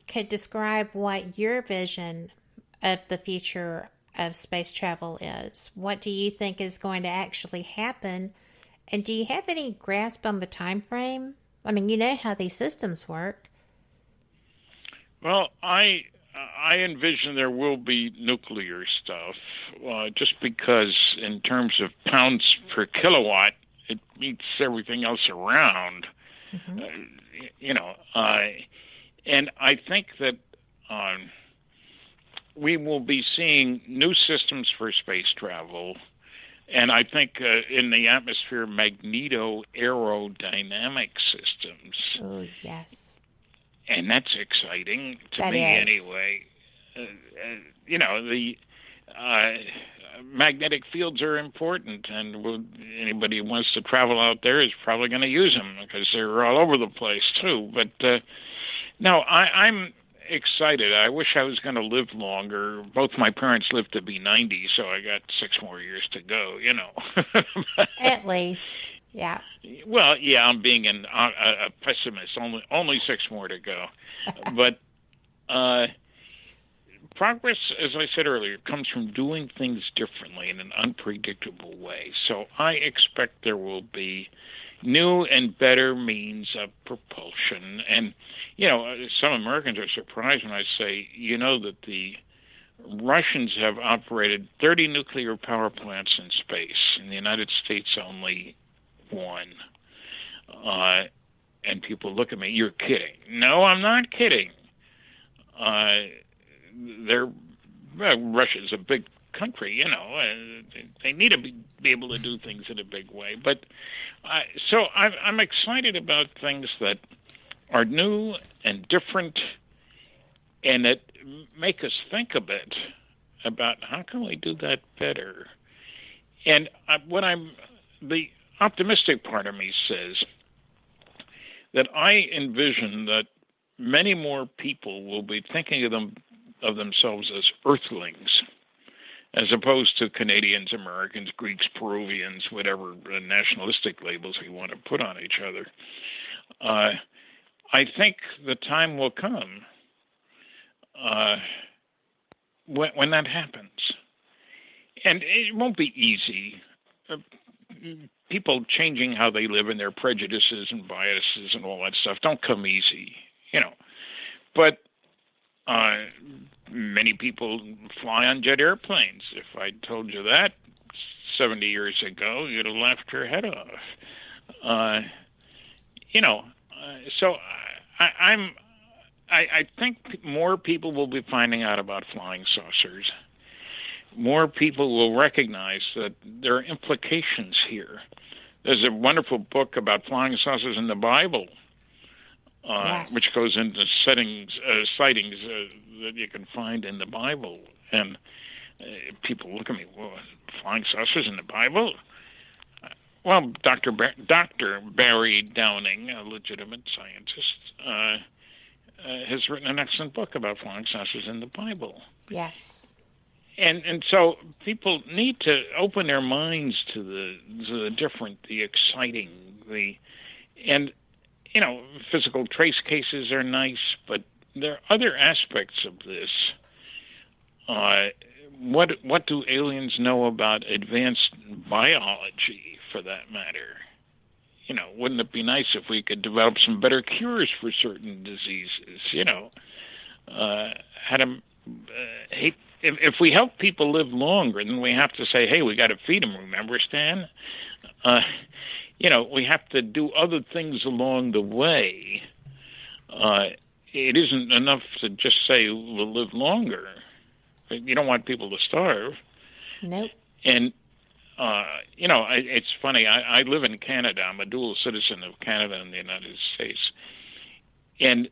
could describe what your vision of the future of space travel is. What do you think is going to actually happen? And do you have any grasp on the time frame? I mean, you know how these systems work. Well, I envision there will be nuclear stuff, just because in terms of pounds per kilowatt, it meets everything else around. Mm-hmm. And I think that we will be seeing new systems for space travel, and I think in the atmosphere, magneto-aerodynamic systems. Oh, yes. And that's exciting to that me is. Anyway. The magnetic fields are important, and anybody who wants to travel out there is probably going to use them because they're all over the place too. But no, I'm excited. I wish I was going to live longer. Both my parents lived to be 90, so I got 6 more years to go. At least, yeah. Well, yeah, I'm being a pessimist. Only 6 more to go, but. Progress, as I said earlier, comes from doing things differently in an unpredictable way. So I expect there will be new and better means of propulsion. And, some Americans are surprised when I say, that the Russians have operated 30 nuclear power plants in space. In the United States, only 1. And people look at me, you're kidding. No, I'm not kidding. Russia's a big country, they need to be able to do things in a big way. But so I'm excited about things that are new and different, and that make us think a bit about how can we do that better. And the optimistic part of me says that I envision that many more people will be thinking of themselves as Earthlings, as opposed to Canadians, Americans, Greeks, Peruvians, whatever nationalistic labels we want to put on each other. I think the time will come when that happens. And it won't be easy. People changing how they live and their prejudices and biases and all that stuff don't come easy, But many people fly on jet airplanes. If I told you that 70 years ago, you'd have laughed your head off. So I think more people will be finding out about flying saucers. More people will recognize that there are implications here. There's a wonderful book about flying saucers in the Bible. Yes. Which goes into sightings that you can find in the Bible. And people look at me, well, flying saucers in the Bible? Well, Dr. Barry Downing, a legitimate scientist, has written an excellent book about flying saucers in the Bible. Yes. And so people need to open their minds to the different, the exciting, physical trace cases are nice, but there are other aspects of this. What do aliens know about advanced biology, for that matter? Wouldn't it be nice if we could develop some better cures for certain diseases? If we help people live longer, then we have to say, hey, we got to feed them. Remember, Stan? We have to do other things along the way. It isn't enough to just say we'll live longer. You don't want people to starve. Nope. And it's funny. I live in Canada. I'm a dual citizen of Canada and the United States. And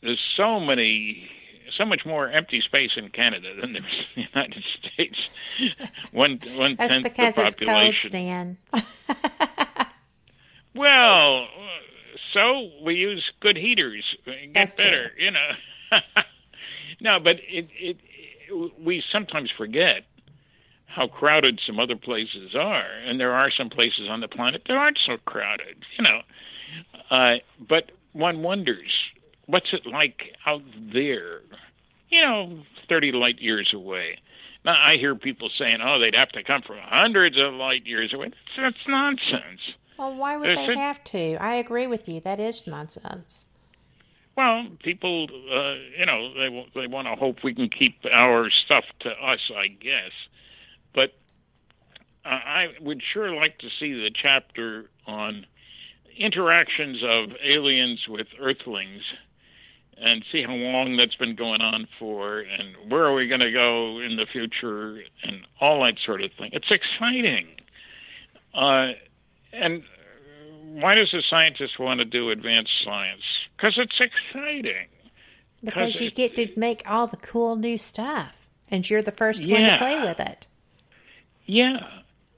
there's so much more empty space in Canada than there's in the United States. That's because it's cold, Stan. Well, so we use good heaters. Get That's better, true. No, but we sometimes forget how crowded some other places are, and there are some places on the planet that aren't so crowded, But one wonders, what's it like out there, 30 light years away? Now, I hear people saying, they'd have to come from hundreds of light years away. That's nonsense. Well, why would they have to? I agree with you. That is nonsense. Well, people, they want to hope we can keep our stuff to us, I guess. But I would sure like to see the chapter on interactions of aliens with Earthlings and see how long that's been going on for and where are we going to go in the future and all that sort of thing. It's exciting. And why does a scientist want to do advanced science? Because it's exciting. Because you get to make all the cool new stuff, and you're the first one to play with it. Yeah.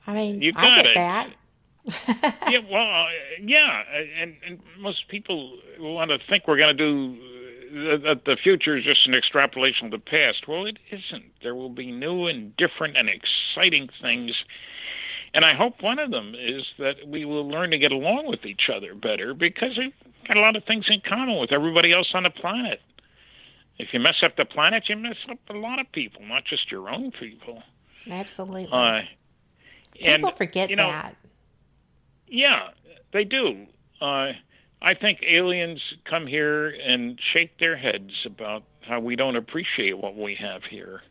I mean, you I get that. Yeah, well, and most people want to think we're going to do that the future is just an extrapolation of the past. Well, it isn't. There will be new and different and exciting things. And I hope one of them is that we will learn to get along with each other better because we've got a lot of things in common with everybody else on the planet. If you mess up the planet, you mess up a lot of people, not just your own people. Absolutely. People forget that. Yeah, they do. I think aliens come here and shake their heads about how we don't appreciate what we have here.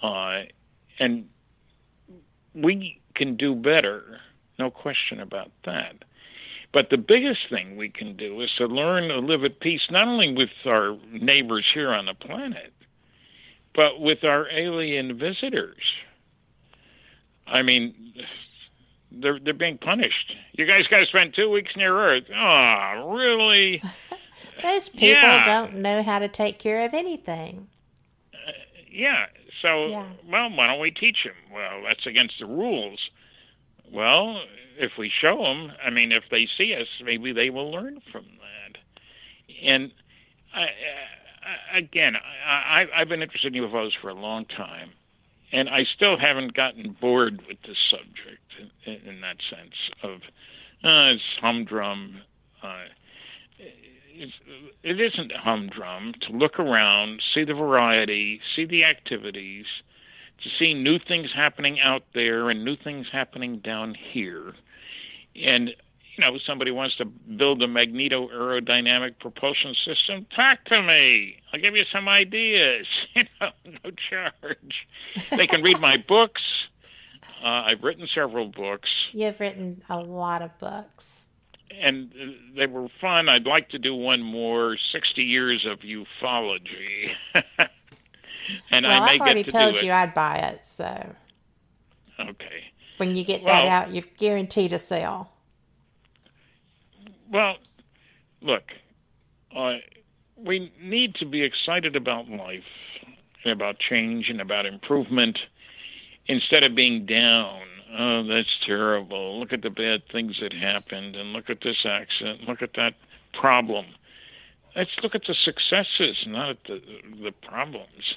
And we can do better, no question about that. But the biggest thing we can do is to learn to live at peace, not only with our neighbors here on the planet, but with our alien visitors. I mean, they're being punished. You guys got to spend 2 weeks near Earth. Oh, really? Those people don't know how to take care of anything. Well, why don't we teach them? Well, that's against the rules. Well, if we show them, if they see us, maybe they will learn from that. And I've been interested in UFOs for a long time, and I still haven't gotten bored with this subject in that sense of it's humdrum. It isn't humdrum to look around, see the variety, see the activities, to see new things happening out there and new things happening down here. And, somebody wants to build a magneto-aerodynamic propulsion system, talk to me. I'll give you some ideas, no charge. They can read my books. I've written several books. You've written a lot of books. And they were fun. I'd like to do one more, 60 years of ufology. And well, I may I've already get to told do you it. I'd buy it, so. Okay. When you get that out, you're guaranteed to sell. Well, look, we need to be excited about life and about change and about improvement instead of being down. Oh, that's terrible. Look at the bad things that happened, and look at this accident. Look at that problem. Let's look at the successes, not at the problems.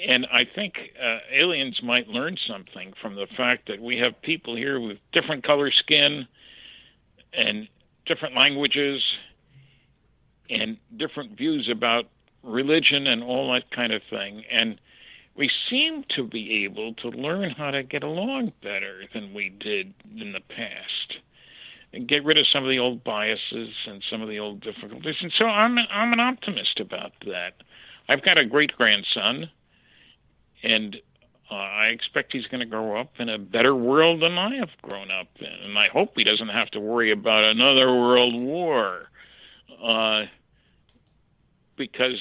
And I think aliens might learn something from the fact that we have people here with different color skin and different languages and different views about religion and all that kind of thing. And we seem to be able to learn how to get along better than we did in the past and get rid of some of the old biases and some of the old difficulties. And so I'm an optimist about that. I've got a great-grandson, and I expect he's going to grow up in a better world than I have grown up in. And I hope he doesn't have to worry about another world war, because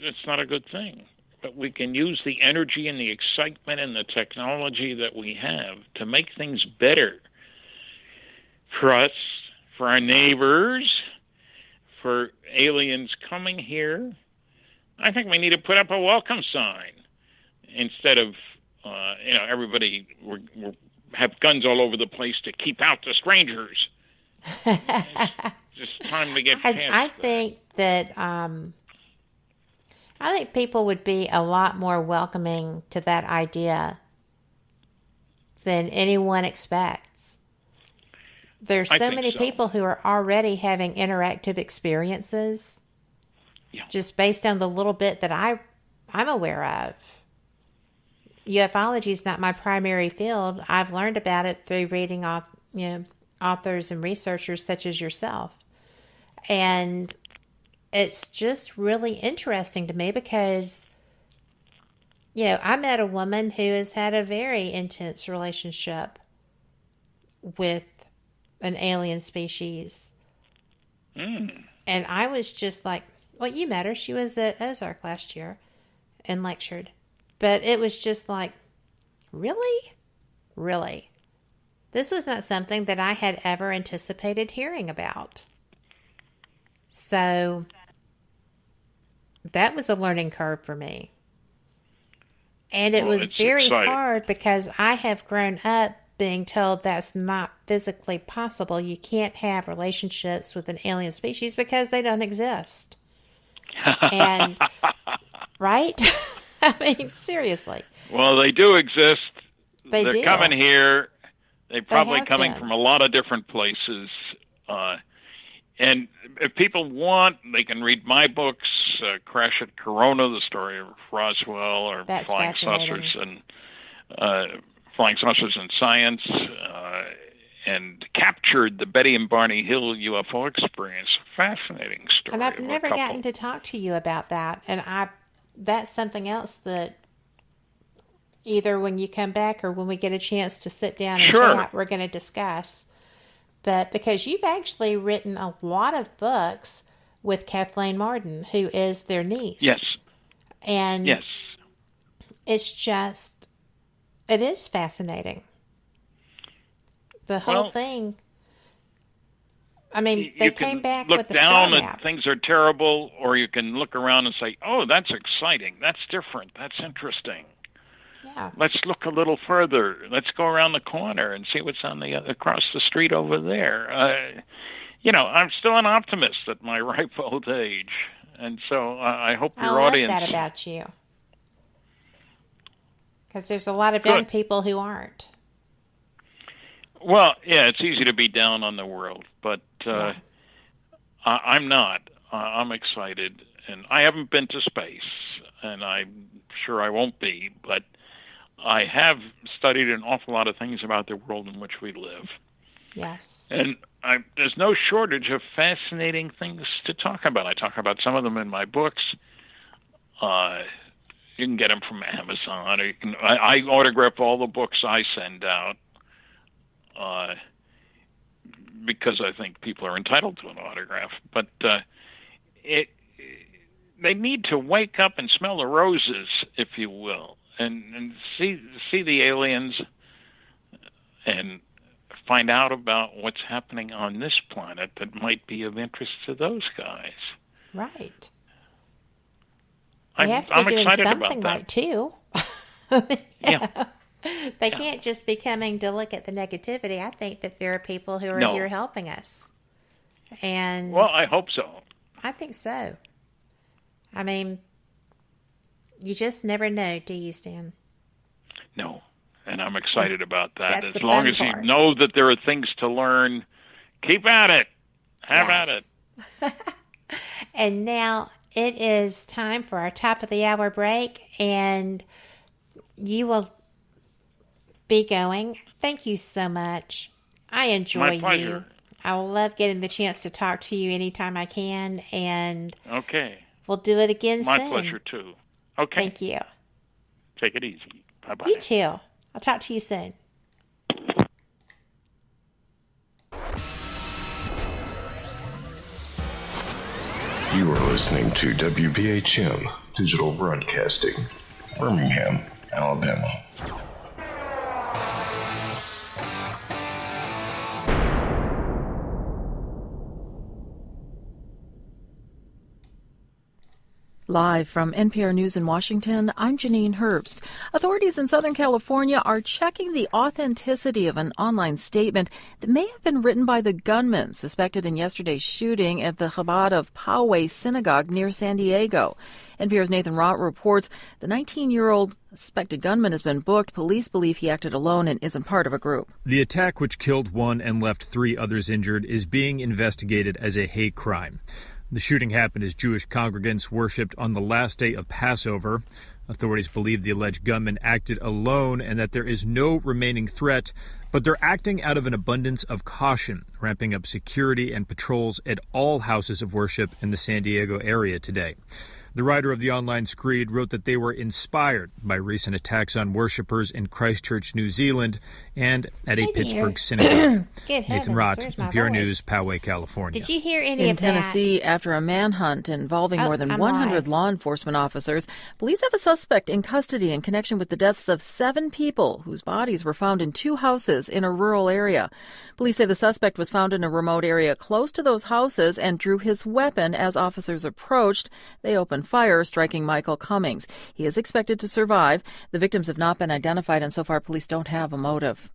it's not a good thing. but we can use the energy and the excitement and the technology that we have to make things better for us, for our neighbors, for aliens coming here. I think we need to put up a welcome sign instead of, everybody have guns all over the place to keep out the strangers. It's just time to get past I think that I think people would be a lot more welcoming to that idea than anyone expects. There's so many people who are already having interactive experiences, just based on the little bit that I'm aware of. Ufology is not my primary field. I've learned about it through reading authors and researchers such as yourself. And it's just really interesting to me because, I met a woman who has had a very intense relationship with an alien species. And I was just like, well, you met her. She was at Ozark last year and lectured. But it was just like, really? Really? This was not something that I had ever anticipated hearing about. So that was a learning curve for me. And it was very hard because I have grown up being told that's not physically possible. You can't have relationships with an alien species because they don't exist. And, right? I mean, seriously. Well, they do exist. They're do. Coming here. They're probably coming from a lot of different places. And if people want, they can read my books, Crash at Corona, the story of Roswell, or That's Flying Saucers and Flying Saucers and Science, and Captured, the Betty and Barney Hill UFO experience. Fascinating story. And I've never gotten to talk to you about that. And that's something else that either when you come back or when we get a chance to sit down and chat, we're going to discuss. But because you've actually written a lot of books with Kathleen Marden, who is their niece. Yes. And it's it is fascinating. The whole thing. I mean, they came back with the star map. Look down at things are terrible, or you can look around and say, oh, that's exciting. That's different. That's interesting. Yeah. Let's look a little further. Let's go around the corner and see what's on across the street over there. I'm still an optimist at my ripe old age. And so I hope your audience... I love that about you. Because there's a lot of young people who aren't. Well, yeah, it's easy to be down on the world, but I'm not. I'm excited, and I haven't been to space, and I'm sure I won't be, but I have studied an awful lot of things about the world in which we live. Yes. And there's no shortage of fascinating things to talk about. I talk about some of them in my books. You can get them from Amazon, or I autograph all the books I send out. Because I think people are entitled to an autograph, but they need to wake up and smell the roses, if you will, and see the aliens and find out about what's happening on this planet that might be of interest to those guys. Right. I'm excited about that. Right too. Yeah. They can't just be coming to look at the negativity. I think that there are people who are here helping us. And well, I hope so. I think so. I mean, you just never know, do you, Stan? No, and I'm excited about that. That's as long as you know that there are things to learn, keep at it. Have at it. And now it is time for our top of the hour break, and you will be going. Thank you so much. I enjoy My pleasure. you. I love getting the chance to talk to you anytime I can, and we'll do it again soon. My pleasure too. Okay. Thank you. Take it easy. Bye-bye. You too. I'll talk to you soon. You are listening to WBHM Digital Broadcasting, Birmingham, Alabama. Live from NPR News in Washington, I'm Janine Herbst. Authorities in Southern California are checking the authenticity of an online statement that may have been written by the gunman suspected in yesterday's shooting at the Chabad of Poway synagogue near San Diego. NPR's Nathan Rott reports the 19-year-old suspected gunman has been booked. Police believe he acted alone and isn't part of a group. The attack, which killed one and left 3 others injured, is being investigated as a hate crime. The shooting happened as Jewish congregants worshipped on the last day of Passover. Authorities believe the alleged gunman acted alone and that there is no remaining threat, but they're acting out of an abundance of caution, ramping up security and patrols at all houses of worship in the San Diego area today. The writer of the online screed wrote that they were inspired by recent attacks on worshippers in Christchurch, New Zealand, and at a Pittsburgh synagogue. Nathan Rott, NPR News, Poway, California. Did you hear any in of that? In Tennessee, after a manhunt involving more than 100 law enforcement officers, police have a suspect in custody in connection with the deaths of 7 people whose bodies were found in 2 houses in a rural area. Police say the suspect was found in a remote area close to those houses and drew his weapon as officers approached. They opened fire, striking Michael Cummings. He is expected to survive. The victims have not been identified, and so far police don't have a motive.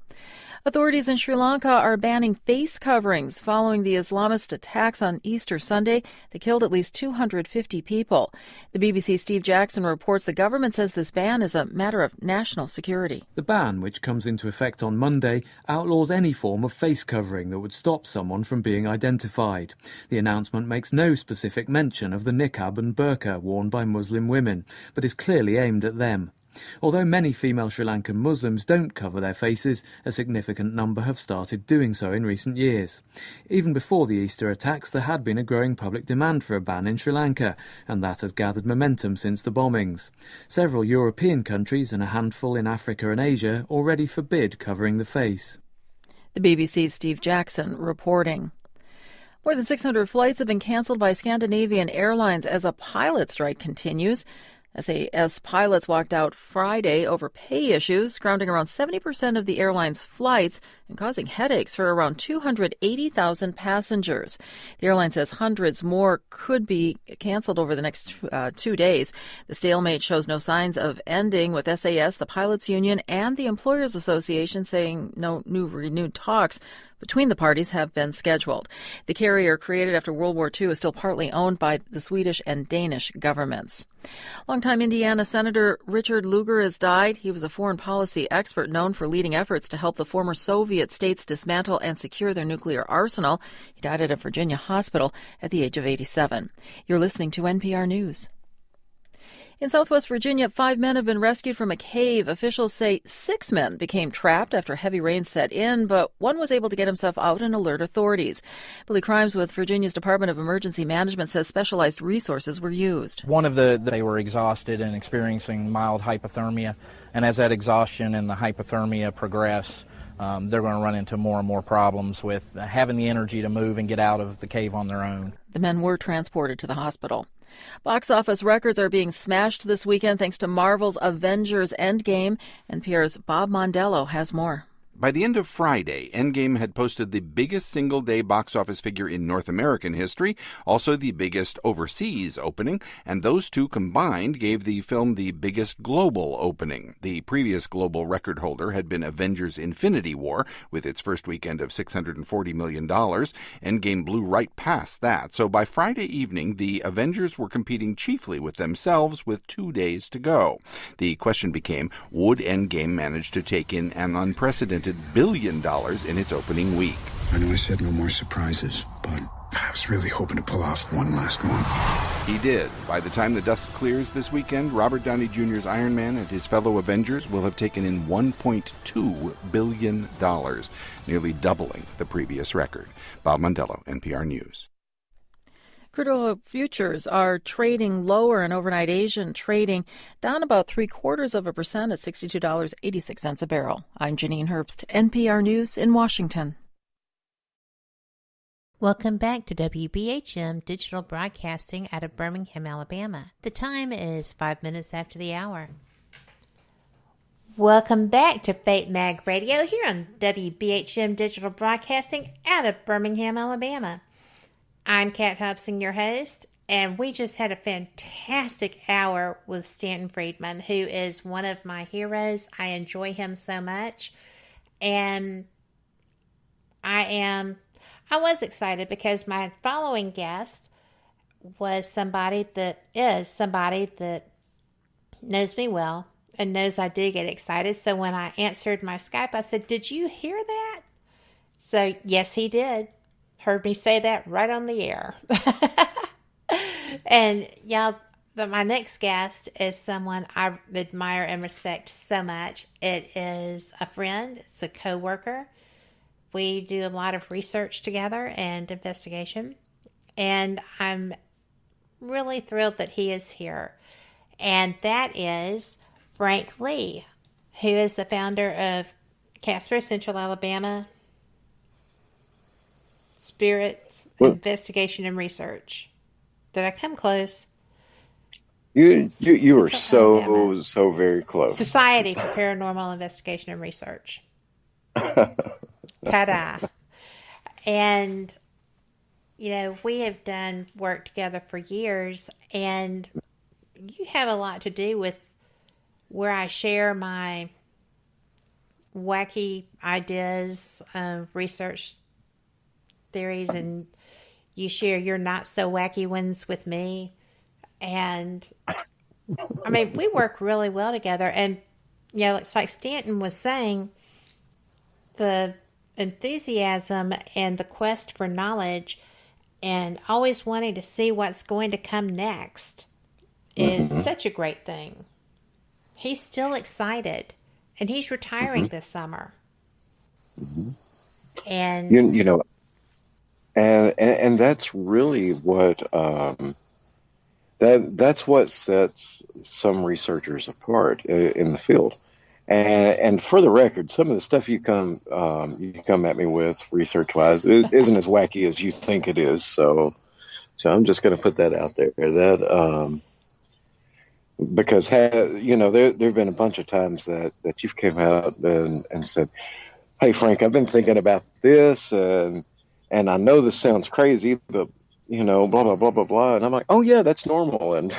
Authorities in Sri Lanka are banning face coverings following the Islamist attacks on Easter Sunday that killed at least 250 people. The BBC's Steve Jackson reports the government says this ban is a matter of national security. The ban, which comes into effect on Monday, outlaws any form of face covering that would stop someone from being identified. The announcement makes no specific mention of the niqab and burqa worn by Muslim women, but is clearly aimed at them. Although many female Sri Lankan Muslims don't cover their faces, a significant number have started doing so in recent years. Even before the Easter attacks, there had been a growing public demand for a ban in Sri Lanka, and that has gathered momentum since the bombings. Several European countries and a handful in Africa and Asia already forbid covering the face. The BBC's Steve Jackson reporting. More than 600 flights have been canceled by Scandinavian Airlines as a pilot strike continues. SAS pilots walked out Friday over pay issues, grounding around 70% of the airline's flights and causing headaches for around 280,000 passengers. The airline says hundreds more could be canceled over the next 2 days. The stalemate shows no signs of ending, with SAS, the pilots union, and the Employers Association saying no new renewed talks between the parties have been scheduled. The carrier, created after World War II, is still partly owned by the Swedish and Danish governments. Longtime Indiana Senator Richard Lugar has died. He was a foreign policy expert known for leading efforts to help the former Soviet states dismantle and secure their nuclear arsenal. He died at a Virginia hospital at the age of 87. You're listening to NPR News. In Southwest Virginia, 5 men have been rescued from a cave. Officials say 6 men became trapped after heavy rain set in, but one was able to get himself out and alert authorities. Billy Crimes with Virginia's Department of Emergency Management says specialized resources were used. They were exhausted and experiencing mild hypothermia, and as that exhaustion and the hypothermia progress, they're going to run into more and more problems with having the energy to move and get out of the cave on their own. The men were transported to the hospital. Box office records are being smashed this weekend thanks to Marvel's Avengers Endgame. NPR's Bob Mondello has more. By the end of Friday, Endgame had posted the biggest single-day box office figure in North American history, also the biggest overseas opening, and those two combined gave the film the biggest global opening. The previous global record holder had been Avengers Infinity War, with its first weekend of $640 million. Endgame blew right past that, so by Friday evening, the Avengers were competing chiefly with themselves with 2 days to go. The question became, would Endgame manage to take in an unprecedented $1 billion in its opening week? I know I said no more surprises, but I was really hoping to pull off one last one. He did. By the time the dust clears this weekend, Robert Downey Jr.'s Iron Man and his fellow Avengers will have taken in $1.2 billion, nearly doubling the previous record. Bob Mondello, NPR News. Crude oil futures are trading lower, and overnight Asian trading down about 0.75% at $62.86 a barrel. I'm Janine Herbst, NPR News in Washington. Welcome back to WBHM Digital Broadcasting out of Birmingham, Alabama. The time is 5 minutes after the hour. Welcome back to Fate Mag Radio here on WBHM Digital Broadcasting out of Birmingham, Alabama. I'm Kat Hobson, your host, and we just had a fantastic hour with Stanton Friedman, who is one of my heroes. I enjoy him so much, and I was excited because my following guest was somebody that knows me well and knows I do get excited. So when I answered my Skype, I said, "Did you hear that?" So yes, he did. Heard me say that right on the air. And y'all, my next guest is someone I admire and respect so much. It is a friend. It's a co-worker. We do a lot of research together and investigation, and I'm really thrilled that he is here. And that is Frank Lee, who is the founder of Casper, Central Alabama Spirits Investigation and Research. Did I come close? You were so very close. Society for Paranormal Investigation and Research. Ta-da. And, we have done work together for years, and you have a lot to do with where I share my wacky ideas, research theories, and you share your not so wacky ones with me. And, we work really well together. And, it's like Stanton was saying, the enthusiasm and the quest for knowledge and always wanting to see what's going to come next is such a great thing. He's still excited, and he's retiring this summer. And and that's really what that's what sets some researchers apart in the field. And for the record, some of the stuff you come at me with research-wise isn't as wacky as you think it is. So I'm just going to put that out there. That because there've been a bunch of times that you've came out and said, "Hey Frank, I've been thinking about this, and I know this sounds crazy, but blah blah blah blah blah." And I'm like, "Oh yeah, that's normal." And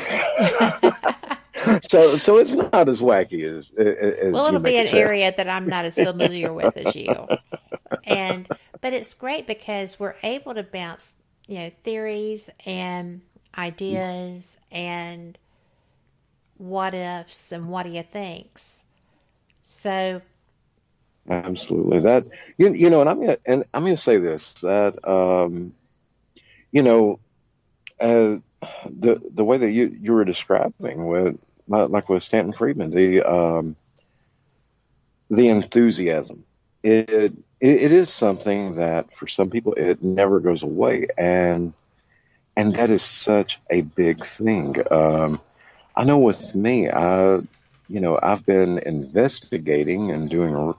So it's not as wacky as well, it'll be an area that I'm not as familiar with as you. But it's great because we're able to bounce, theories and ideas and what ifs and what do you thinks. So absolutely that and I'm gonna say this, that the way that you were describing with, like with Stanton Friedman, the enthusiasm, it is something that for some people it never goes away, and that is such a big thing. I know with me, I've been investigating and doing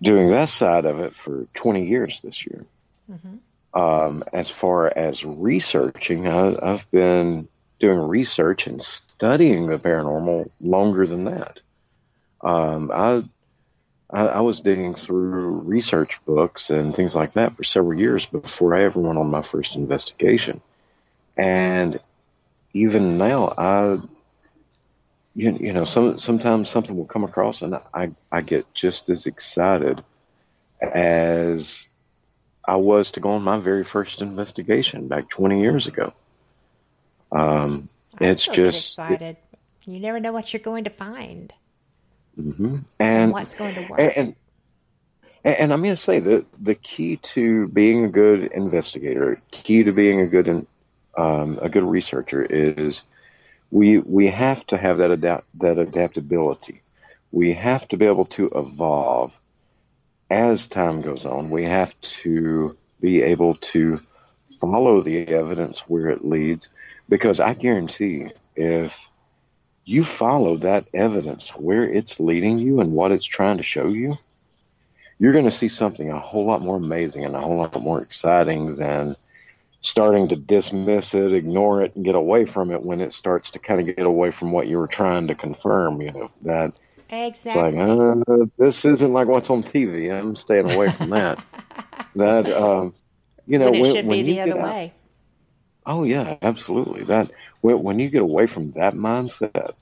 that side of it for 20 years this year. As far as researching, I've been doing research and studying the paranormal longer than that. I was digging through research books and things like that for several years before I ever went on my first investigation. And even now, sometimes something will come across and I get just as excited as I was to go on my very first investigation back 20 years ago. It's just excited. You never know what you're going to find, and what's going to work. And I'm going to say that the key to being a good investigator, key to being a good researcher, is we have to have that adaptability. We have to be able to evolve as time goes on. We have to be able to follow the evidence where it leads, because I guarantee if you follow that evidence where it's leading you and what it's trying to show you, you're going to see something a whole lot more amazing and a whole lot more exciting than starting to dismiss it, ignore it, and get away from it when it starts to kind of get away from what you were trying to confirm. That Exactly. it's like, this isn't like what's on TV. I'm staying away from that. That, when it should when be you the other get out, way. oh yeah, absolutely. That when you get away from that mindset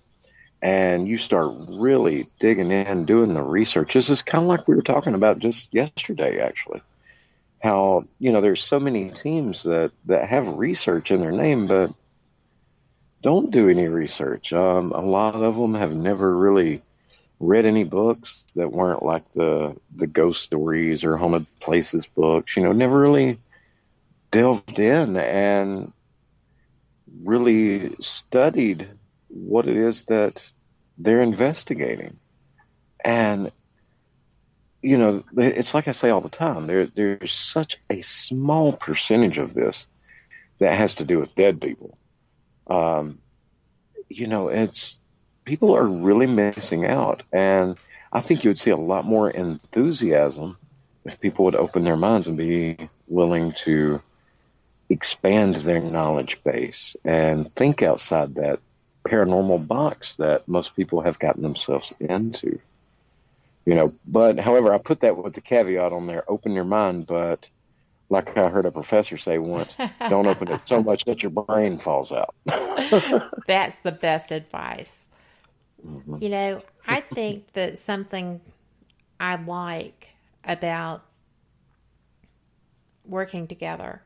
and you start really digging in, doing the research, this is kind of like we were talking about just yesterday, actually. How, there's so many teams that have research in their name, but don't do any research. A lot of them have never really read any books that weren't like the ghost stories or haunted places books, never really delved in and really studied what it is that they're investigating. And, it's like I say all the time, there's such a small percentage of this that has to do with dead people. It's people are really missing out. And I think you would see a lot more enthusiasm if people would open their minds and be willing to expand their knowledge base and think outside that paranormal box that most people have gotten themselves into. But however, I put that with the caveat on there, open your mind, but like I heard a professor say once, don't open it so much that your brain falls out. That's the best advice. Mm-hmm. I think that something I like about working together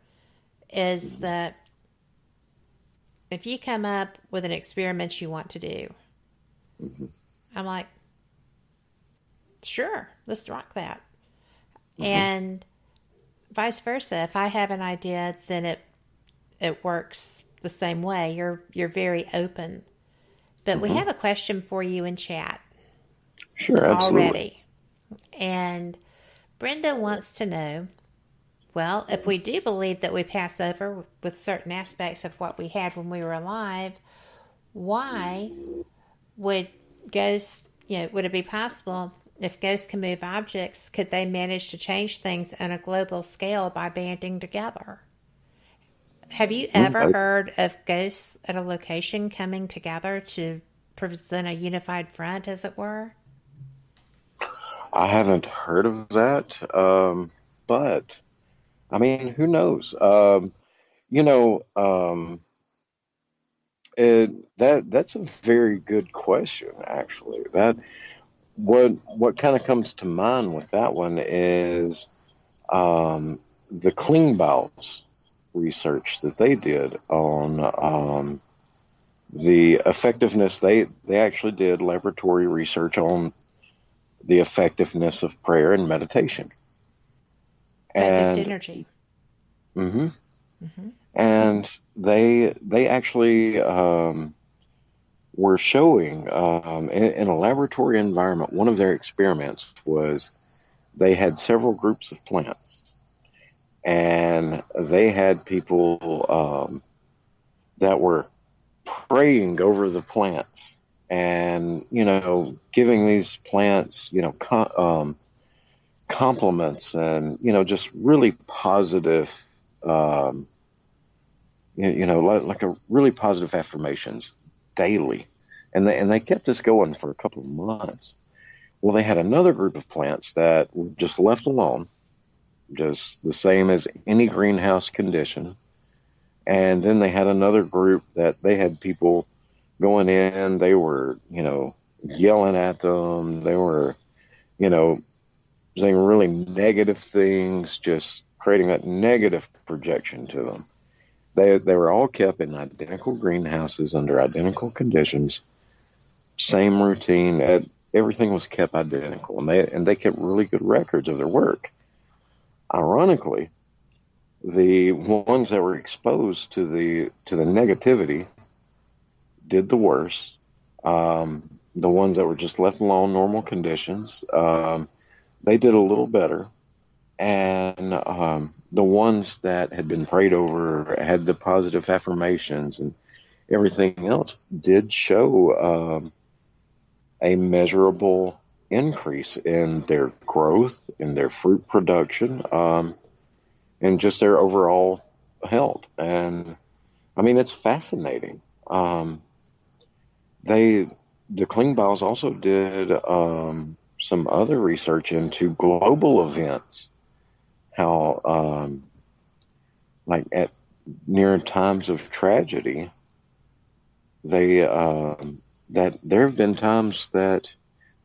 is that if you come up with an experiment you want to do, I'm like, sure, let's rock that. And vice versa. If I have an idea, then it works the same way. You're very open. But we have a question for you in chat. Sure, absolutely. Already. And Brenda wants to know, well, if we do believe that we pass over with certain aspects of what we had when we were alive, why would ghosts, would it be possible if ghosts can move objects, could they manage to change things on a global scale by banding together? Have you ever heard of ghosts at a location coming together to present a unified front, as it were? I haven't heard of that, but I mean, who knows? That's a very good question, actually. That what kind of comes to mind with that one is the Klingbeils research that they did on the effectiveness. They actually did laboratory research on the effectiveness of prayer and meditation. Focused energy. Mm-hmm. And they actually were showing in a laboratory environment. One of their experiments was they had several groups of plants, and they had people that were praying over the plants and giving these plants compliments and just really positive like a really positive affirmations daily, and they kept this going for a couple of months. Well, they had another group of plants that were just left alone, just the same as any greenhouse condition. And then they had another group that they had people going in. They were, yelling at them. They were, saying really negative things, just creating that negative projection to them. They were all kept in identical greenhouses under identical conditions, same routine. Everything was kept identical, and they kept really good records of their work. Ironically, the ones that were exposed to the negativity did the worst. The ones that were just left alone, normal conditions, they did a little better. And the ones that had been prayed over, had the positive affirmations and everything else, did show a measurable increase in their growth, in their fruit production, and just their overall health. And I mean, it's fascinating. The Klingbeils also did some other research into global events, how like at near times of tragedy, that there have been times that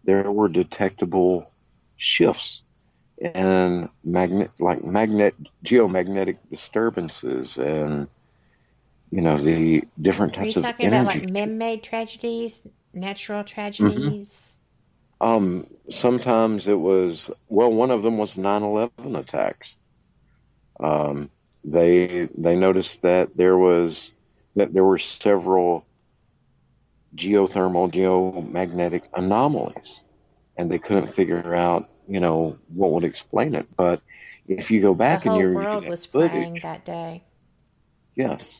there were detectable shifts in geomagnetic disturbances, and the different Are you types of talking about energy. like man-made tragedies, natural tragedies? Sometimes it was, well, one of them was 9/11 attacks. They noticed that there were several geomagnetic anomalies, and they couldn't figure out, what would explain it. But if you go The back and whole you world review was that footage, praying that day. yes,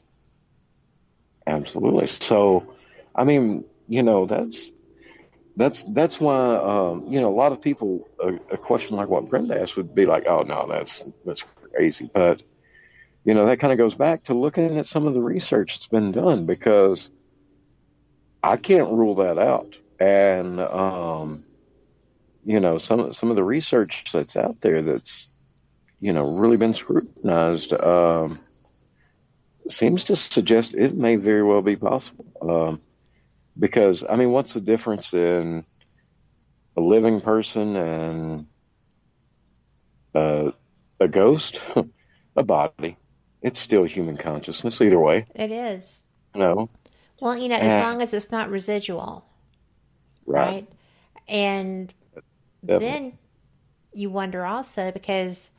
absolutely. So, I mean, that's why, a lot of people, a question like what Brenda asked would be like, oh no, that's crazy. But that kind of goes back to looking at some of the research that's been done, because I can't rule that out. And some of the research that's out there that's really been scrutinized, seems to suggest it may very well be possible. Because I mean, what's the difference in a living person and a ghost? A body. It's still human consciousness either way. It is. No. Well, as long as it's not residual. Right? And Definitely. then you wonder also, because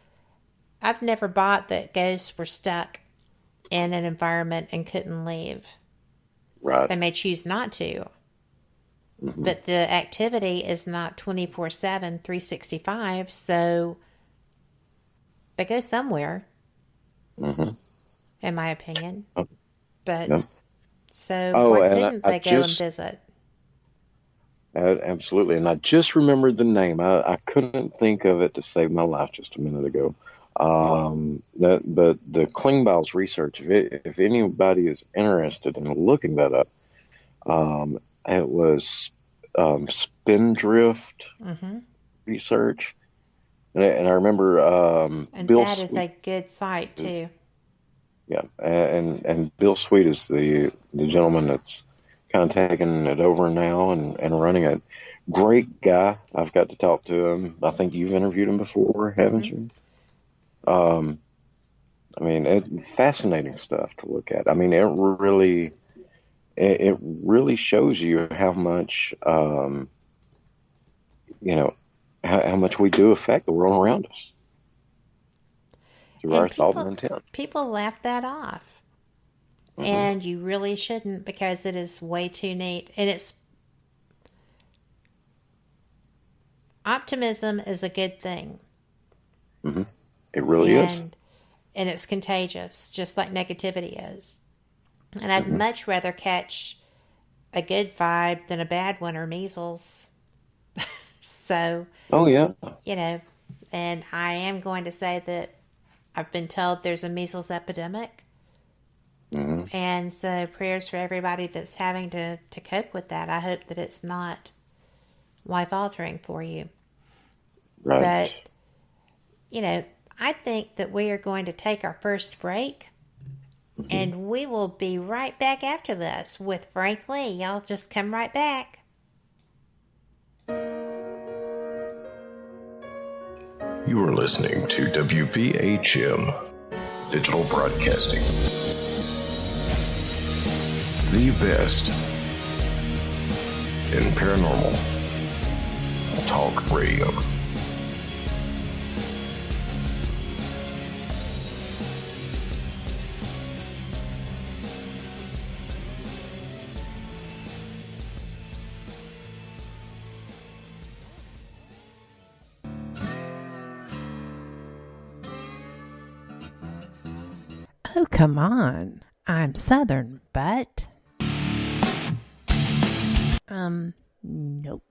I've never bought that ghosts were stuck in an environment and couldn't leave. Right. They may choose not to. Mm-hmm. But the activity is not 24/7, 365, so they go somewhere, in my opinion. But so why couldn't they go and visit? Absolutely. And I just remembered the name. I couldn't think of it to save my life just a minute ago. But the Klingbeils research, if anybody is interested in looking that up, it was Spindrift research. And I remember and Bill that Sweet, is a good site too. Yeah, and Bill Sweet is the gentleman that's kind of taking it over now and running it. Great guy. I've got to talk to him. I think you've interviewed him before, haven't you? I mean, fascinating stuff to look at. I mean, it really shows you how much, how much we do affect the world around us through our thought and intent. People laugh that off. And you really shouldn't, because it is way too neat. And optimism is a good thing. It really is. And it's contagious, just like negativity is. And I'd much rather catch a good vibe than a bad one, or measles. So, oh yeah, and I am going to say that I've been told there's a measles epidemic. And so prayers for everybody that's having to cope with that. I hope that it's not life-altering for you. Right. But, I think that we are going to take our first break. And we will be right back after this with Frank Lee. Y'all just come right back. You are listening to WPHM Digital Broadcasting. The best in paranormal talk radio. Oh, come on. I'm Southern, but... nope.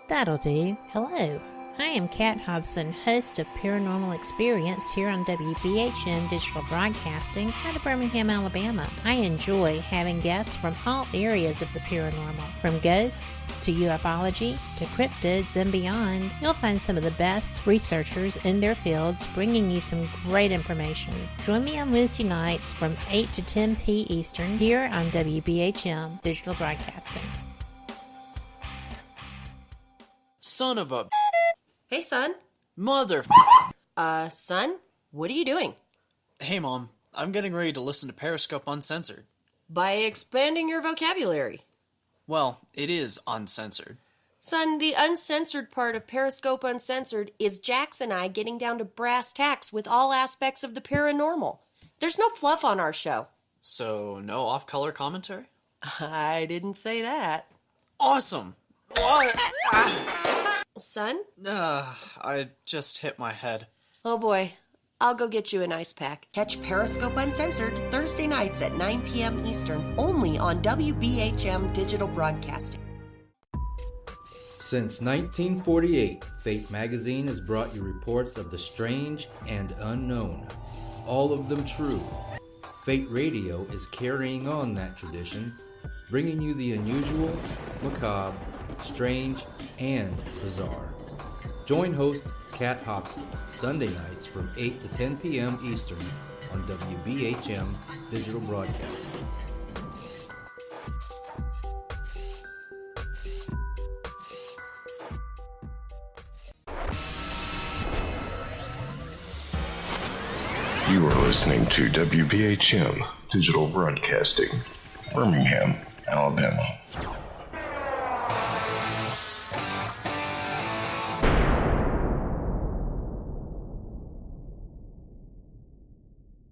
That'll do. Hello. I am Kat Hobson, host of Paranormal Experience here on WBHM Digital Broadcasting out of Birmingham, Alabama. I enjoy having guests from all areas of the paranormal, from ghosts to ufology to cryptids and beyond. You'll find some of the best researchers in their fields bringing you some great information. Join me on Wednesday nights from 8 to 10 p. Eastern here on WBHM Digital Broadcasting. Son of a... Hey, son. Mother... Son? What are you doing? Hey, Mom. I'm getting ready to listen to Periscope Uncensored. By expanding your vocabulary. Well, it is uncensored. Son, the uncensored part of Periscope Uncensored is Jax and I getting down to brass tacks with all aspects of the paranormal. There's no fluff on our show. So, no off-color commentary? I didn't say that. Awesome! Son? I just hit my head. Oh boy. I'll go get you an ice pack. Catch Periscope Uncensored Thursday nights at 9 p.m. Eastern, only on WBHM Digital Broadcasting. Since 1948, Fate magazine has brought you reports of the strange and unknown, all of them true. Fate Radio is carrying on that tradition, bringing you the unusual, macabre, strange, and bizarre. Join host Kat Hobson Sunday nights from 8 to 10 p.m. Eastern on WBHM Digital Broadcasting. You are listening to WBHM Digital Broadcasting, Birmingham, Alabama.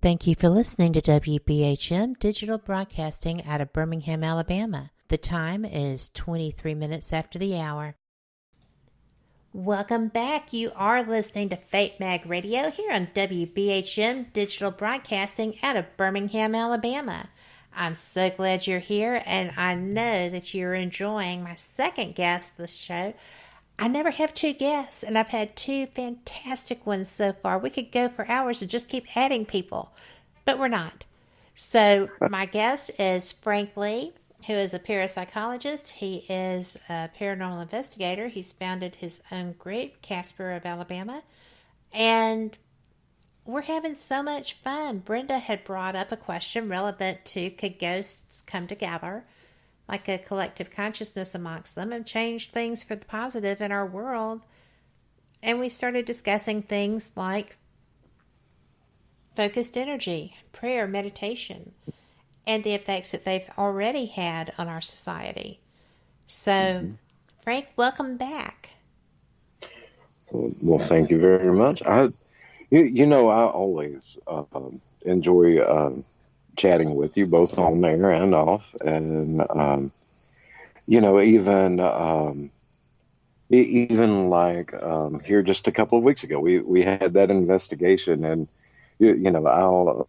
Thank you for listening to WBHM Digital Broadcasting out of Birmingham, Alabama. The time is 23 minutes after the hour. Welcome back. You are listening to Fate Mag Radio here on WBHM Digital Broadcasting out of Birmingham, Alabama. I'm so glad you're here, and I know that you're enjoying my second guest of the show. I never have two guests, and I've had two fantastic ones so far. We could go for hours and just keep adding people, but we're not. So my guest is Frank Lee, who is a parapsychologist. He is a paranormal investigator. He's founded his own group, Casper of Alabama, and we're having so much fun. Brenda had brought up a question relevant to could ghosts come together, like a collective consciousness amongst them, and change things for the positive in our world. And we started discussing things like focused energy, prayer, meditation, and the effects that they've already had on our society. So, Frank, welcome back. Well, thank you very much. I always enjoy chatting with you, both on air and off. And, even like here just a couple of weeks ago, we had that investigation, and, I'll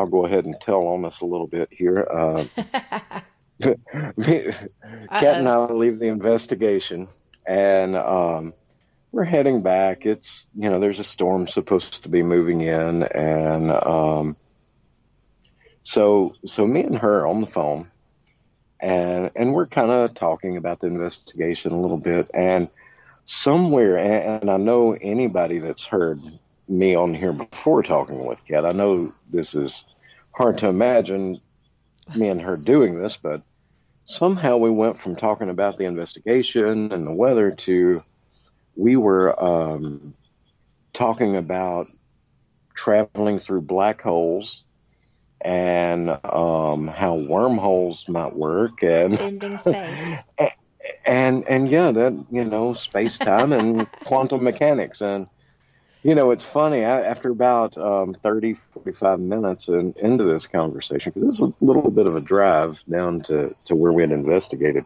go ahead and tell on us a little bit here. Kat and I leave the investigation, and we're heading back. It's, there's a storm supposed to be moving in, and so me and her on the phone, and we're kind of talking about the investigation a little bit, and somewhere, and I know anybody that's heard me on here before talking with Kat, I know this is hard to imagine me and her doing this, but somehow we went from talking about the investigation and the weather to we were talking about traveling through black holes and how wormholes might work, and bending space, and yeah, that space time and quantum mechanics. And it's funny, after about 30, 45 minutes into this conversation, because it's a little bit of a drive down to where we had investigated,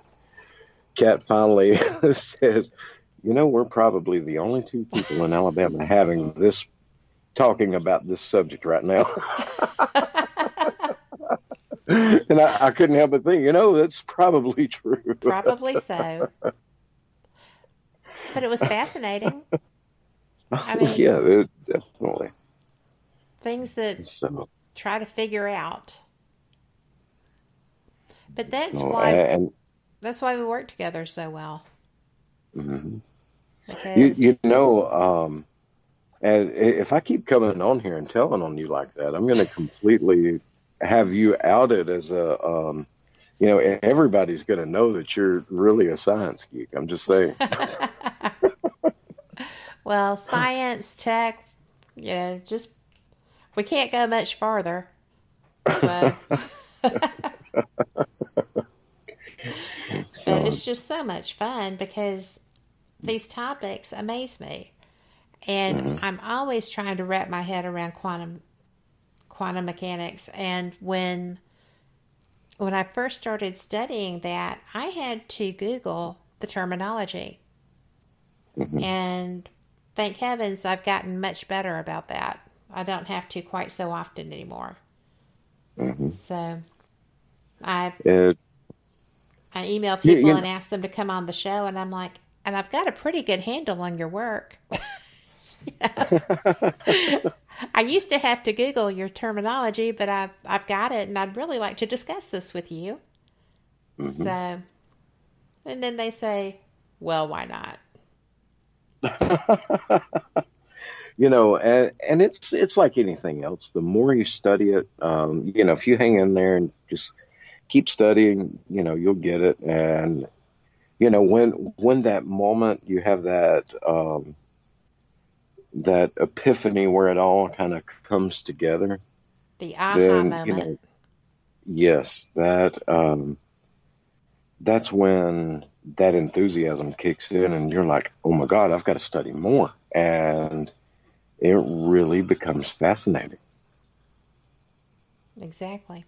Kat finally says, we're probably the only two people in Alabama talking about this subject right now. And I couldn't help but think, that's probably true. Probably so. But it was fascinating. I mean, yeah, definitely. Things that try to figure out. But that's why we work together so well. Mm-hmm. Because and if I keep coming on here and telling on you like that, I'm going to completely have you outed as a, everybody's going to know that you're really a science geek. I'm just saying. Well, science, tech, just we can't go much farther. So. But it's just so much fun because these topics amaze me. And I'm always trying to wrap my head around quantum mechanics. And when I first started studying that, I had to Google the terminology. And thank heavens I've gotten much better about that. I don't have to quite so often anymore. So I email people and ask them to come on the show, and I'm like, and I've got a pretty good handle on your work. I used to have to Google your terminology, but I've got it, and I'd really like to discuss this with you. So, and then they say, well, why not? And it's like anything else. The more you study it, if you hang in there and just keep studying, you'll get it. And, when that moment you have that epiphany where it all kind of comes together. The aha moment. Yes, that's when that enthusiasm kicks in and you're like, oh my God, I've got to study more. And it really becomes fascinating. Exactly.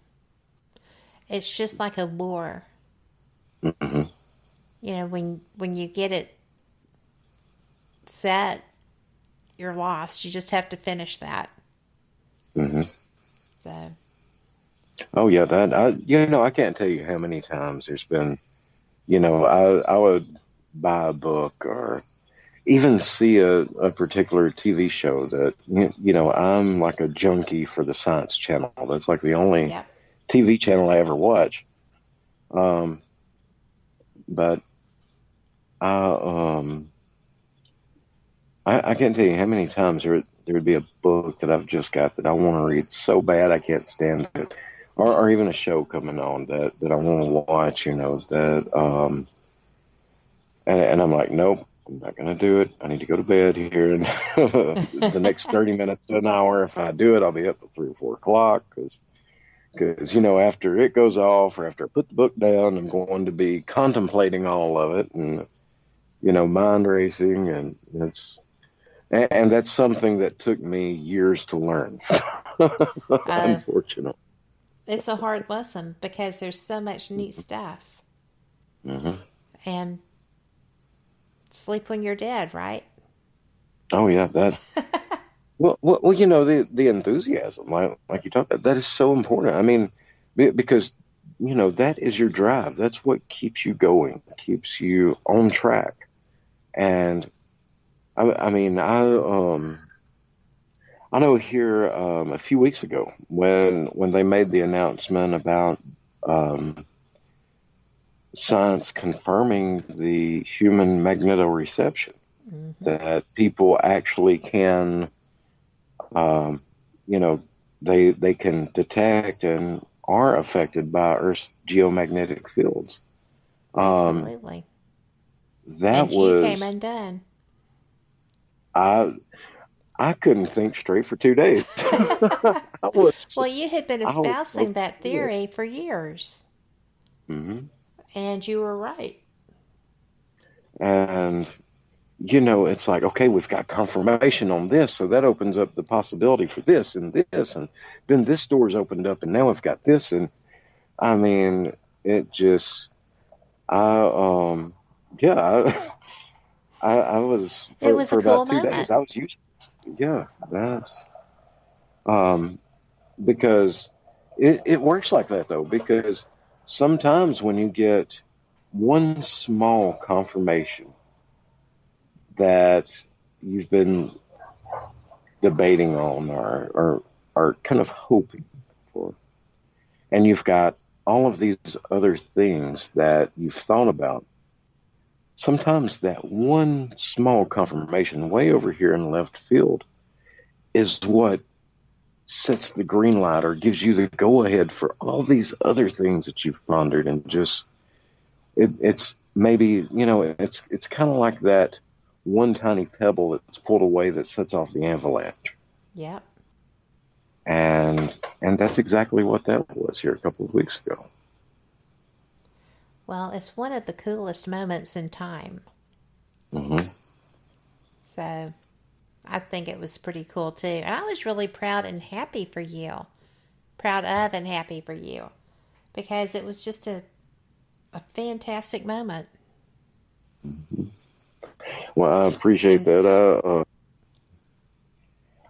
It's just like a lure. When you get it set, you're lost. You just have to finish that. So. Oh yeah, I can't tell you how many times there's been, I would buy a book or even see a particular TV show that, I'm like a junkie for the Science Channel. That's like the only TV channel I ever watch. But I can't tell you how many times there would be a book that I've just got that I want to read so bad I can't stand it. Or even a show coming on that I want to watch, and I'm like, nope, I'm not going to do it. I need to go to bed here in the next 30 minutes to an hour. If I do it, I'll be up at 3 or 4 o'clock because after it goes off or after I put the book down, I'm going to be contemplating all of it and, mind racing. And that's something that took me years to learn, unfortunately. It's a hard lesson because there's so much neat stuff. And sleep when you're dead, right? Oh yeah, that. well, the enthusiasm, like you talked about, that is so important. I mean, because that is your drive. That's what keeps you going, keeps you on track. And I know here a few weeks ago when they made the announcement about science confirming the human magnetoreception, that people actually can, they can detect and are affected by Earth's geomagnetic fields. Absolutely. That and you came undone. I couldn't think straight for 2 days. Well, you had been espousing that theory for years. And you were right. And, it's like, okay, we've got confirmation on this, so that opens up the possibility for this and this, and then this door's opened up, and now we've got this, and, I mean, it just, I was, for about 2 days, I was used to it. Yeah, that's, because it works like that, though, because sometimes when you get one small confirmation that you've been debating on or kind of hoping for. And you've got all of these other things that you've thought about. Sometimes that one small confirmation way over here in left field is what sets the green light or gives you the go ahead for all these other things that you've pondered, and just it's maybe, it's kind of like that one tiny pebble that's pulled away that sets off the avalanche. Yep. And that's exactly what that was here a couple of weeks ago. Well, it's one of the coolest moments in time. Mm-hmm. So I think it was pretty cool too. And I was really proud and happy for you. Proud of and happy for you. Because it was just a fantastic moment. Mm-hmm. Well, I appreciate that.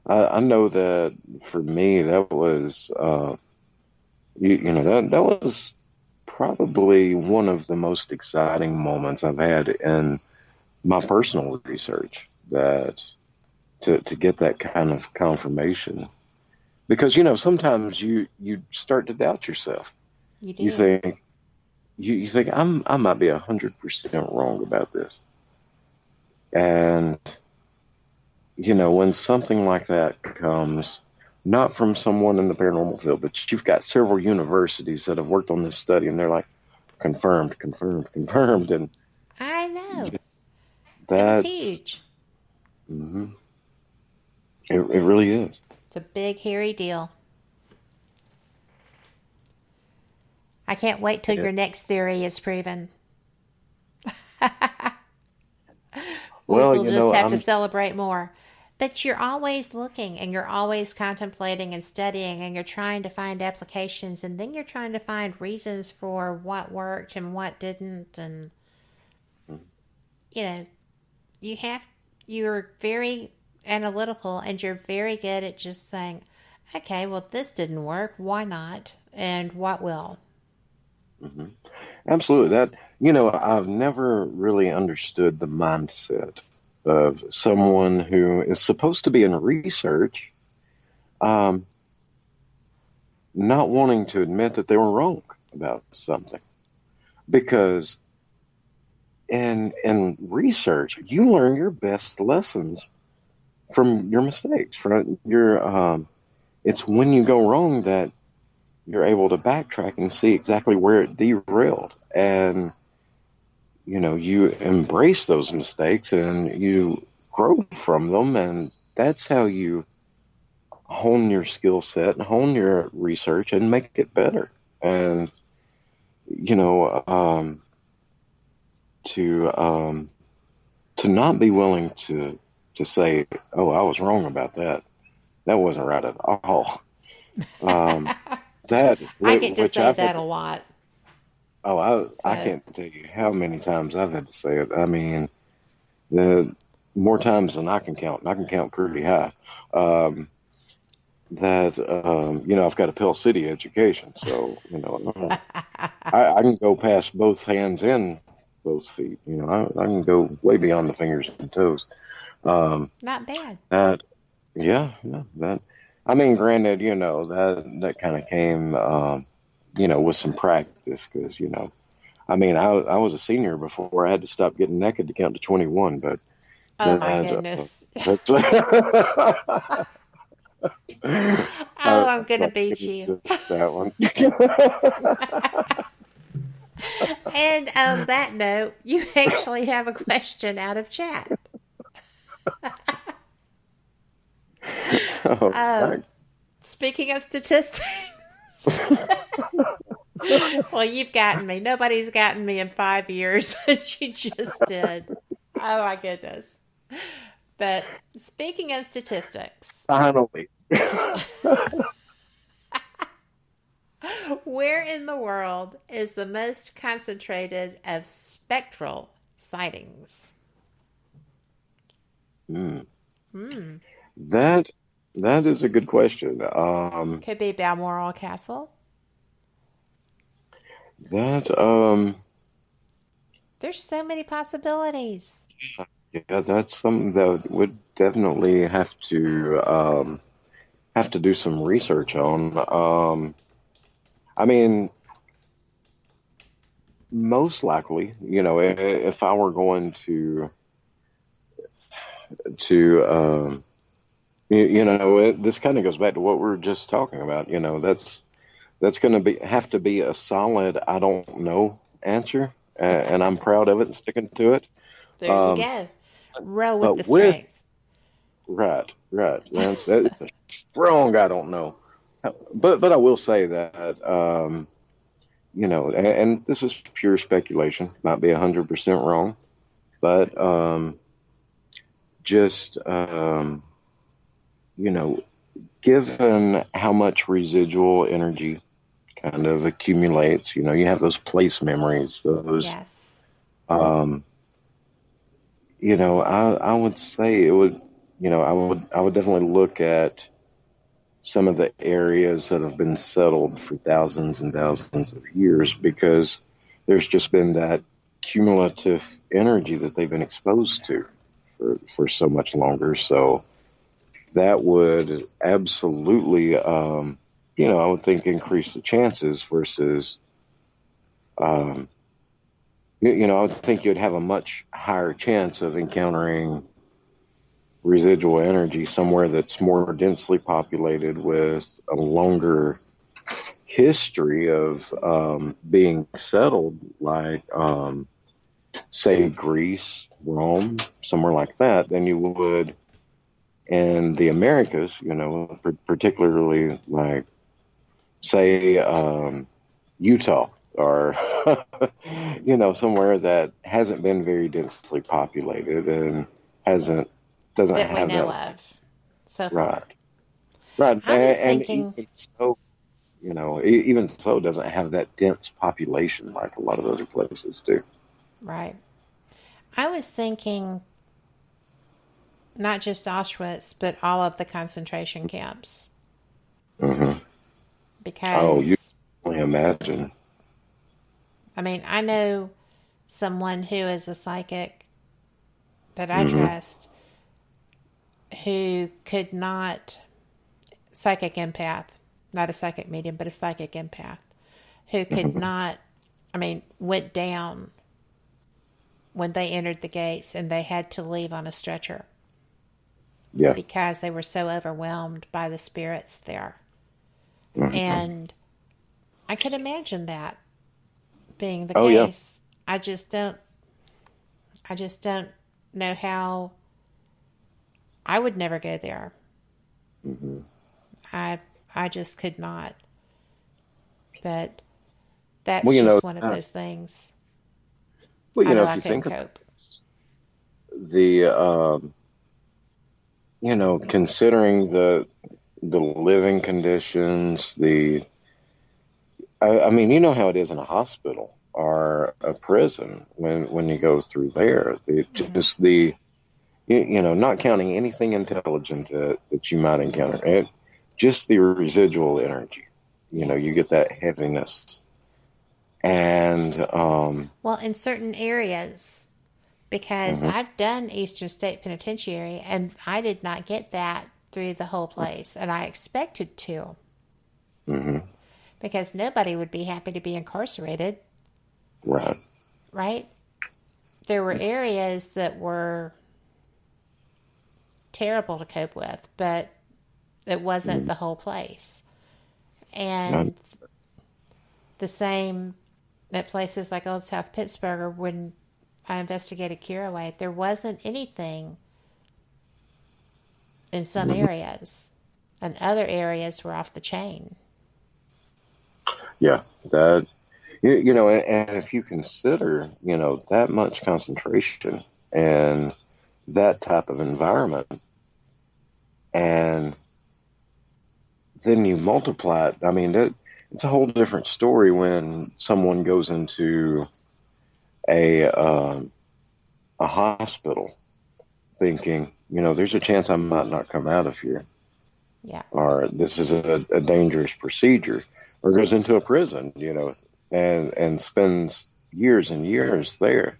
I know that for me, that was, that was probably one of the most exciting moments I've had in my personal research, that to get that kind of confirmation. Because, sometimes you start to doubt yourself. You do. You think I might be 100% wrong about this. And, when something like that comes, not from someone in the paranormal field, but you've got several universities that have worked on this study, and they're like, confirmed. And I know. that's It's huge. Mm-hmm. It really is. It's a big, hairy deal. I can't wait till your next theory is proven. We'll just have to celebrate more. But you're always looking, and you're always contemplating and studying, and you're trying to find applications, and then you're trying to find reasons for what worked and what didn't. And, you're very analytical, and you're very good at just saying, okay, well, this didn't work. Why not? And what will? Mm-hmm. Absolutely. That, I've never really understood the mindset of someone who is supposed to be in research, not wanting to admit that they were wrong about something. Because in research, you learn your best lessons from your mistakes. From your, it's when you go wrong that you're able to backtrack and see exactly where it derailed. And, you embrace those mistakes and you grow from them. And that's how you hone your skill set and hone your research and make it better. And, to not be willing to say, oh, I was wrong about that. That wasn't right at all. I get to say that a lot. Oh, I can't tell you how many times I've had to say it. I mean, the more times than I can count. I can count pretty high. I've got a Pell City education, so I can go past both hands and both feet. I can go way beyond the fingers and toes. Not bad. That I mean, granted, that kind of came, with some practice, because, I mean, I was a senior before I had to stop getting naked to count to 21, but. Oh, my goodness. I'm going to beat you. That one. And on that note, you actually have a question out of chat. Speaking of statistics, well, you've gotten me. Nobody's gotten me in 5 years, but you just did. Oh my goodness! But speaking of statistics, finally, where in the world is the most concentrated of spectral sightings? That is a good question. Could be Balmoral Castle. There's so many possibilities. Yeah, that's something that would definitely have to do some research on. I mean, most likely, if I were going to this kind of goes back to what we were just talking about. That's going to have to be a solid I don't know answer, and I'm proud of it and sticking to it. There you go. Roll with But the strength. right, that's a strong I don't know. But I will say that and this is pure speculation, might be 100% wrong, but just given how much residual energy kind of accumulates, you have those place memories, those Yes. I would say it would, I would definitely look at some of the areas that have been settled for thousands and thousands of years, because there's just been that cumulative energy that they've been exposed to for so much longer. So that would absolutely, I would think increase the chances versus, I would think you'd have a much higher chance of encountering residual energy somewhere that's more densely populated with a longer history of being settled, like, say, Greece, Rome, somewhere like that, than you would in the Americas, particularly like, say, Utah or, somewhere that hasn't been very densely populated and doesn't That have we know that. of so far. Right. I was And thinking, even so, doesn't have that dense population like a lot of other places do. right. I was thinking not just Auschwitz, but all of the concentration camps. Mm-hmm. Because, you can only imagine. I mean, I know someone who is a psychic that I Mm-hmm. trust who could not, psychic empath, not a psychic medium, but a psychic empath, who could Mm-hmm. not, went down when they entered the gates and they had to leave on a stretcher. Yeah. Because they were so overwhelmed by the spirits there. Mm-hmm. And I could imagine that being the Oh, yeah. case. I just don't know how. I would never go there. Mm-hmm. I just could not. But that's Well, just one of those things. Well, I know if I you couldn't think of cope. the, considering the living conditions, I mean, you know how it is in a hospital or a prison when you go through there. Just not counting anything intelligent that you might encounter, just the residual energy. You get that heaviness. And Well, in certain areas, because Mhm. I've done Eastern State Penitentiary and I did not get that through the whole place, and I expected to. Mm-hmm. Because nobody would be happy to be incarcerated, Right. right? There were areas that were terrible to cope with, but it wasn't the whole place. And the same at places like Old South Pittsburgh, or when I investigated Caraway, there wasn't anything in some areas, and other areas were off the chain. Yeah, that and if you consider, that much concentration and that type of environment, and then you multiply it. I mean, it's a whole different story when someone goes into a hospital thinking, there's a chance I might not come out of here. Yeah. Or this is a dangerous procedure. Or goes into a prison, and spends years and years there.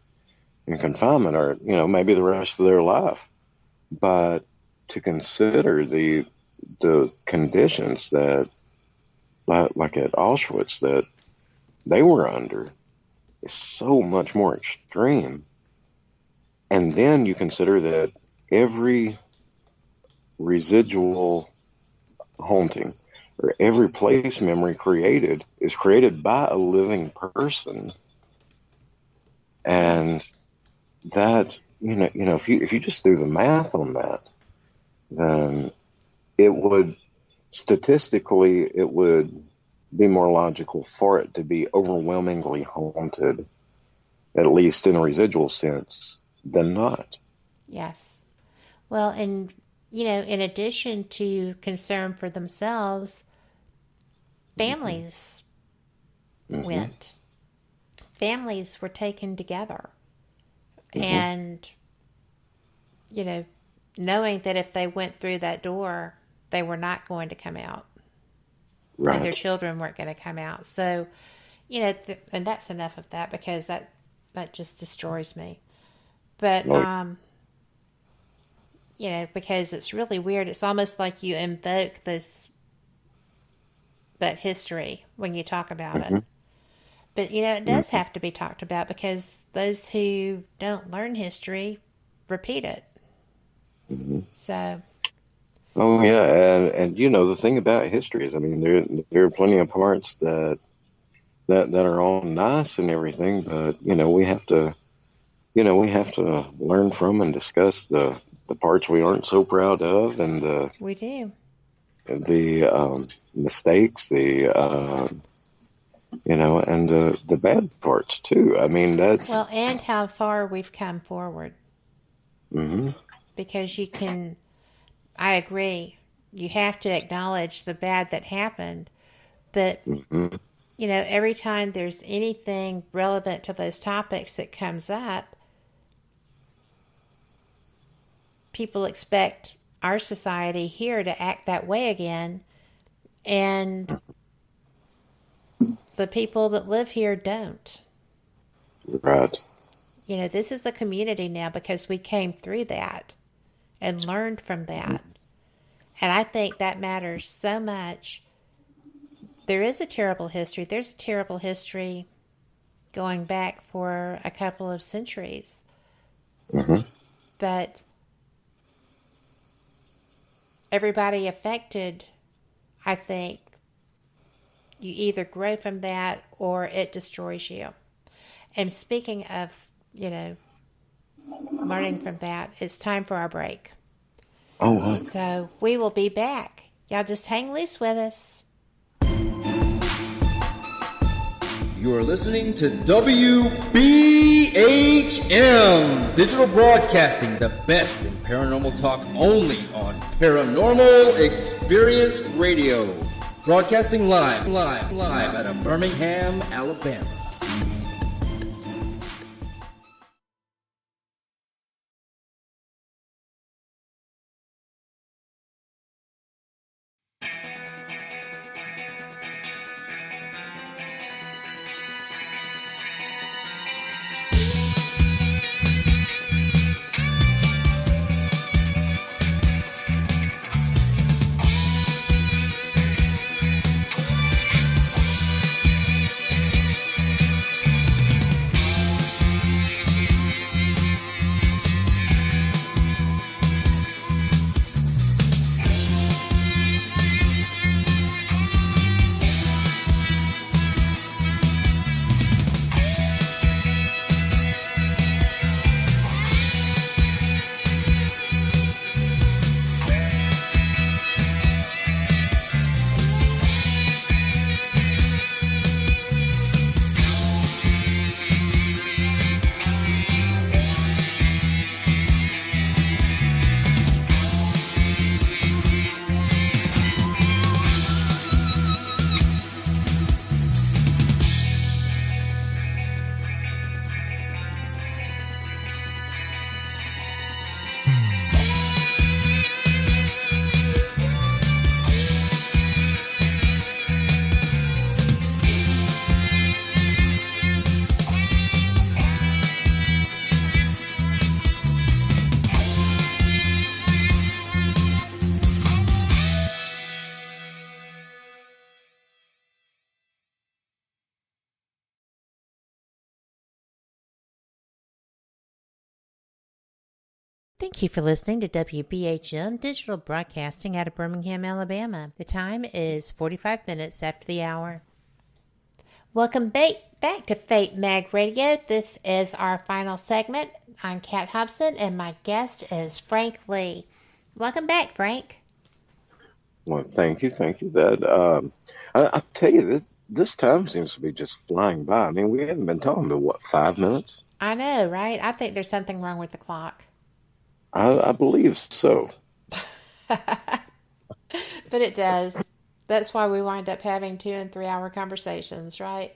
in confinement, or maybe the rest of their life. But to consider the conditions that, like at Auschwitz, that they were under is so much more extreme. And then you consider that every residual haunting or every place memory created is created by a living person. And that, if you just do the math on that, then it would be more logical for it to be overwhelmingly haunted, at least in a residual sense, than not. Yes. Well, and, in addition to concern for themselves, families went. Families were taken together. And, knowing that if they went through that door, they were not going to come out. Right. And their children weren't going to come out. So, and that's enough of that, because that just destroys me. But, because it's really weird. It's almost like you invoke that history when you talk about it. But, it does have to be talked about, because those who don't learn history repeat it. So. Oh, yeah. And the thing about history is, I mean, there are plenty of parts that are all nice and everything, but, we have to learn from and discuss the parts we aren't so proud of, and we do. The mistakes, and the bad parts too. I mean, that's and how far we've come forward. Because I agree, you have to acknowledge the bad that happened, but every time there's anything relevant to those topics that comes up, people expect our society here to act that way again, and the people that live here don't. Right. This is a community now because we came through that and learned from that. And I think that matters so much. There is a terrible history. There's a terrible history going back for a couple of centuries. But everybody affected, I think, you either grow from that or it destroys you. And speaking of, learning from that, it's time for our break. Oh, so we will be back. Y'all just hang loose with us. You are listening to WBHM Digital Broadcasting, the best in paranormal talk, only on Paranormal Experience Radio. Broadcasting live out of Birmingham, Alabama. Thank you for listening to WBHM Digital Broadcasting out of Birmingham, Alabama. The time is 45 minutes after the hour. Welcome back to Fate Mag Radio. This is our final segment. I'm Kat Hobson, and my guest is Frank Lee. Welcome back, Frank. Well, thank you. That I tell you, this time seems to be just flying by. I mean, we haven't been talking about, what, 5 minutes? I know, right? I think there's something wrong with the clock. I believe so. But it does. That's why we wind up having 2 and 3 hour conversations, right?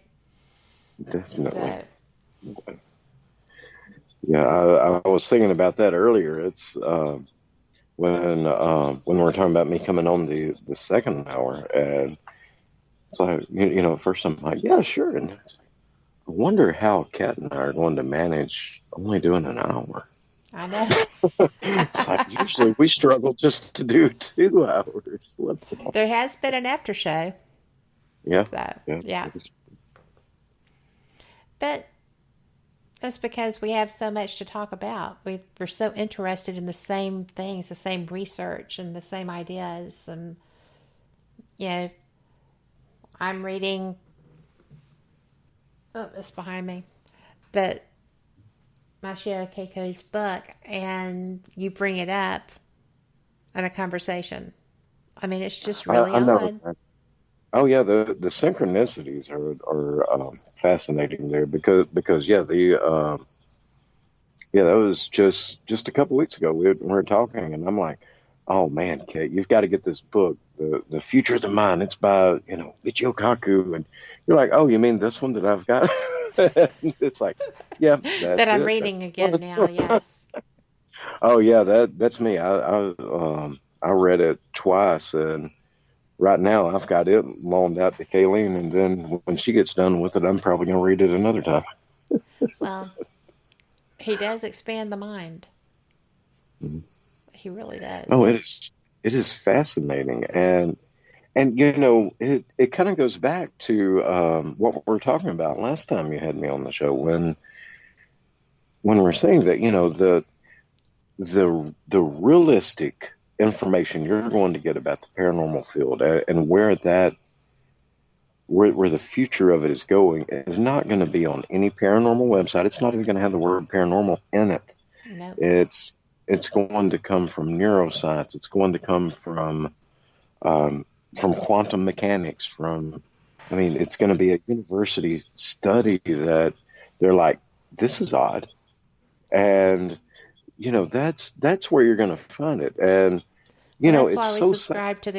Definitely. So. Yeah, I was thinking about that earlier. It's when we're talking about me coming on the second hour, and it's like, first I'm like, yeah, sure, and it's like, I wonder how Kat and I are going to manage only doing an hour. I know. It's like, usually we struggle just to do 2 hours. There has been an after show. Yeah. So, yeah. But that's because we have so much to talk about. We're so interested in the same things, the same research, and the same ideas. And, I'm reading. Oh, it's behind me. But Mashio Keiko's book, and you bring it up in a conversation. I mean, it's just really odd. Oh yeah, the synchronicities are fascinating there because that was just a couple weeks ago we were talking, and I'm like, oh man, Kate, you've got to get this book, the Future of the Mind. It's by Michio Kaku, and you're like, oh, you mean this one that I've got? It's like, yeah, that I'm reading again now. Yes. Oh yeah, that's me. I read it twice, and right now I've got it loaned out to Kayleen, and then when she gets done with it, I'm probably going to read it another time. Well, he does expand the mind. Mm-hmm. He really does. Oh, it is fascinating, and it kind of goes back to what we were talking about last time you had me on the show when we're saying that the realistic information you're going to get about the paranormal field and where the future of it is going is not going to be on any paranormal website. It's not even going to have the word paranormal in it. No. It's going to come from neuroscience. It's going to come from quantum mechanics. It's going to be a university study that they're like, this is odd, and that's where you're going to find it. And that's it's why we so subscribe to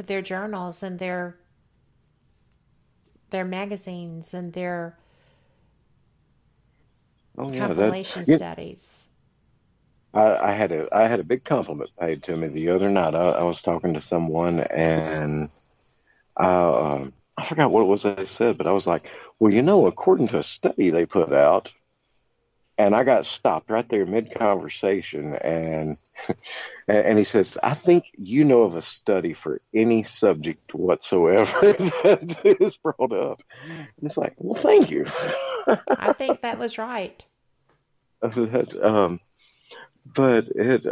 their journals and their magazines and their compilation studies. I had a big compliment paid to me the other night. I was talking to someone, and I forgot what it was they said, but I was like, well, according to a study they put out, and I got stopped right there mid-conversation, and he says, I think you know of a study for any subject whatsoever that is brought up. And it's like, well, thank you. I think that was right. But it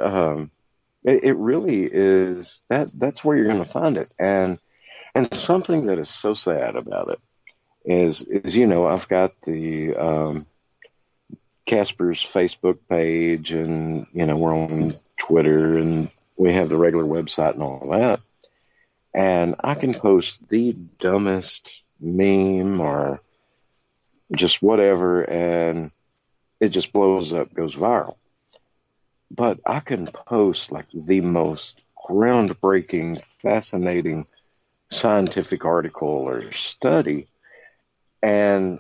really is that's where you're going to find it. And something that is so sad about it is I've got the Casper's Facebook page, and we're on Twitter, and we have the regular website and all that. And I can post the dumbest meme or just whatever, and it just blows up, goes viral. But I can post like the most groundbreaking, fascinating scientific article or study, and